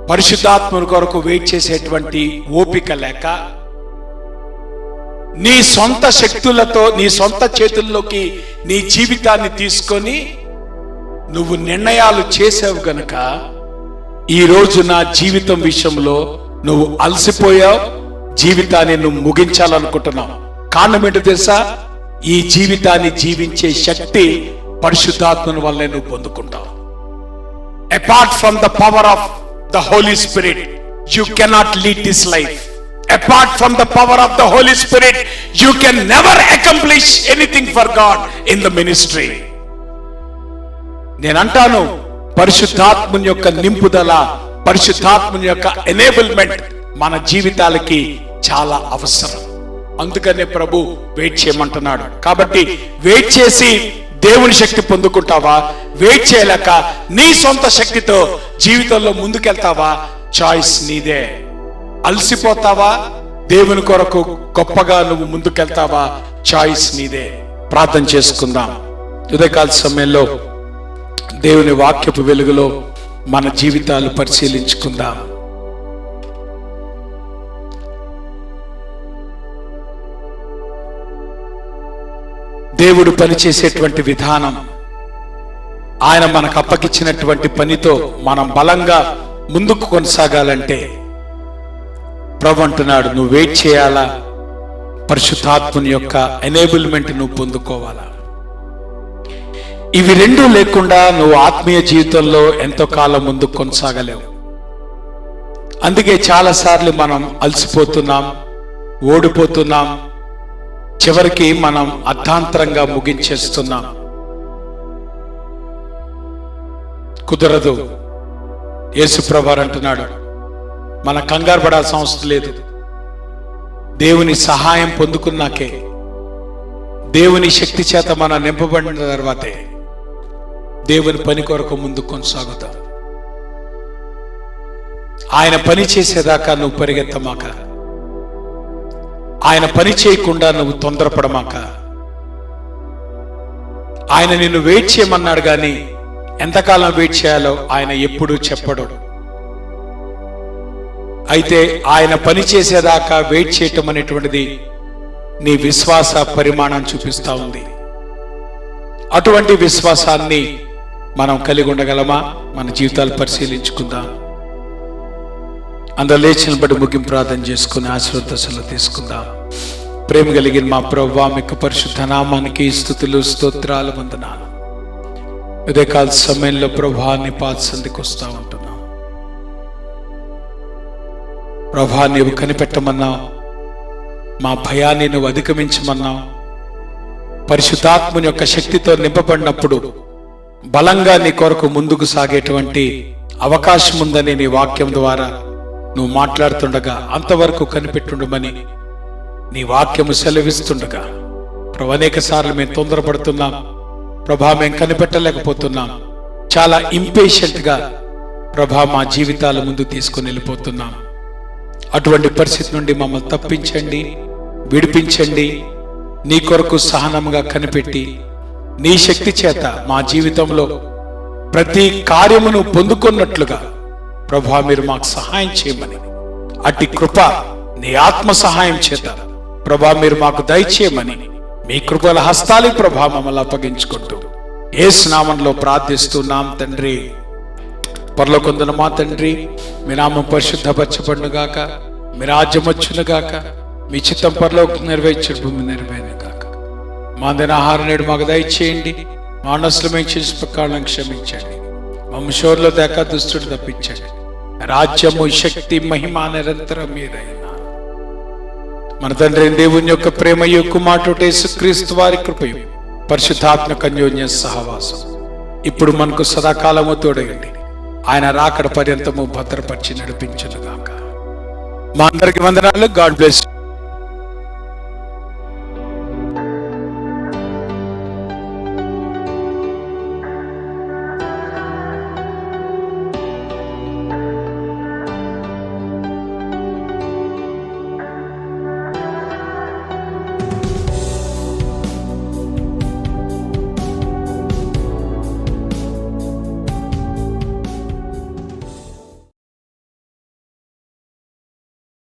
పరిశుద్ధాత్ముని కొరకు వెయిట్ చేసేటువంటి ఓపిక లేక నీ సొంత శక్తులతో నీ సొంత చేతుల్లోకి నీ జీవితాన్ని తీసుకొని నువ్వు నిర్ణయాలు చేసావు గనక ఈ రోజు నా జీవితం విషయంలో నువ్వు అలసిపోయావు. జీవితాన్ని నువ్వు ముగించాలనుకుంటున్నావు. కారణం ఏంటో తెలుసా? ఈ జీవితాన్ని జీవించే శక్తి పరిశుద్ధాత్మని వల్లే నువ్వు పొందుకుంటావు. Apart from the power of the Holy Spirit you cannot lead this life. Apart from the power of the Holy Spirit, you can never accomplish anything for God in the ministry. నేను అంటాను, పరిశుద్ధాత్మని యొక్క నింపుదల, పరిశుద్ధాత్మని యొక్క enablement మన జీవితాలకి చాలా అవసరం. అందుకనే ప్రభు వెయిట్ చేయమంటున్నాడు. కాబట్టి వెయిట్ చేసి దేవుని శక్తి పొందుకుంటావా? వెయిట్ చేయలేక నీ సొంత శక్తితో జీవితంలో ముందుకెళ్తావా? చాయిస్ నీదే. అలసిపోతావా? దేవుని కొరకు గొప్పగా నువ్వు ముందుకెళ్తావా? చాయిస్ నీదే. ప్రార్థన చేసుకుందాం. ఉదయకాల సమయంలో దేవుని వాక్యపు వెలుగులో మన జీవితాలు పరిశీలించుకుందాం. దేవుడు పనిచేసేటువంటి విధానం, ఆయన మనకు అప్పగించినటువంటి పనితో మనం బలంగా ముందుకు కొనసాగాలంటే ప్రభు అంటున్నాడు, నువ్వు వెయిట్ చేయాలా? పరిశుద్ధాత్మని యొక్క ఎనేబుల్మెంట్ నువ్వు పొందుకోవాలా? ఇవి రెండూ లేకుండా నువ్వు ఆత్మీయ జీవితంలో ఎంతో కాలం ముందుకు కొనసాగలేవు. అందుకే చాలాసార్లు మనం అలసిపోతున్నాం, ఓడిపోతున్నాం, చివరికి మనం అర్ధాంతరంగా ముగించేస్తున్నాం. కుదరదు. యేసు ప్రభువు అంటున్నాడు, మన కంగారు పడాల్సిన అవసరం లేదు. దేవుని సహాయం పొందుకున్నాకే, దేవుని శక్తి చేత మనం నింపబడిన తర్వాతే దేవుని పని కొరకు ముందుకు కొనసాగుతాం. ఆయన పని చేసేదాకా నువ్వు పరిగెత్తమాక, ఆయన పని చేయకుండా నువ్వు తొందరపడమాక. ఆయన నిన్ను వెయిట్ చేయమన్నాడు, కానీ ఎంతకాలం వెయిట్ చేయాలో ఆయన ఎప్పుడూ చెప్పడు. అయితే ఆయన పని చేసేదాకా వెయిట్ చేయటం అనేటువంటిది నీ విశ్వాస పరిమాణం చూపిస్తా ఉంది. అటువంటి విశ్వాసాన్ని మనం కలిగి ఉండగలమా? మన జీవితాలు పరిశీలించుకుందాం. అందరూ లేచిన బట్టి ముగింపు ప్రార్థన చేసుకుని ఆశీర్వాదాలు తీసుకుందాం. ప్రేమ కలిగిన మా ప్రభువా, మీకు పరిశుద్ధ నామానికి స్తుతులు స్తోత్రాలు వందనాలు. ఉదయకాల సమయంలో ప్రభువా నీ పాద సన్నిధికి వస్తూ ఉంటున్నాం. ప్రభా, నీవు కనిపెట్టమన్నావు, మా భయాన్ని నువ్వు అధిగమించమన్నావు. పరిశుద్ధాత్మని యొక్క శక్తితో నింపబడినప్పుడు బలంగా నీ కొరకు ముందుకు సాగేటువంటి అవకాశం ఉందని నీ వాక్యం ద్వారా నువ్వు మాట్లాడుతుండగా అంతవరకు కనిపెట్టుండమని నీ వాక్యము సెలవిస్తుండగా ప్రభు, అనేక సార్లు మేము తొందరపడుతున్నాం ప్రభా, మేము కనిపెట్టలేకపోతున్నాం. చాలా ఇంపేషెంట్గా ప్రభా మా జీవితాల ముందు తీసుకుని వెళ్ళిపోతున్నాం. అటువంటి పరిస్థితి నుండి మమ్మల్ని తప్పించండి, విడిపించండి. నీ కొరకు సహనంగా కనిపెట్టి నీ శక్తి చేత మా జీవితంలో ప్రతి కార్యమును పొందుకున్నట్లుగా ప్రభా మీరు మాకు సహాయం చేయమని, అట్టి కృప నీ ఆత్మ సహాయం చేత ప్రభా మీరు మాకు దయచేయమని మీ కృపల హస్తాలి ప్రభా మమ్మల్ని అప్పగించుకుంటూ యేసు నామములో ప్రార్థిస్తున్నాం తండ్రి. పరలోకమందున్న మా తండ్రి, మీ నామం పరిశుద్ధపరచబడును గాక, మీ రాజ్యం వచ్చును గాక, మీ చిత్తం పరలోకం నెరవేర్చిన భూమి నెరవేరును గాక. మా దిన ఆహారం నేడు మాకు దయచేయండి, మా మనసులు మేము చేసి ప్రకారం క్షమించండి, మమ్మ శోధలో దాకా దుష్టుడు తప్పించండి. రాజ్యము శక్తి మహిమ నిరంతరం మీదైనా మన తండ్రి దేవుని యొక్క ప్రేమయు కుమారుడు యేసుక్రీస్తు వారి కృపయు పరిశుద్ధాత్మ అన్యోన్య సహవాసం ఇప్పుడు మనకు సదాకాలము తోడయండి. ఆయన రాకడ పర్యంతము భద్రపరిచి నడిపించును గాక. మా అందరికి వందనాలు. God bless.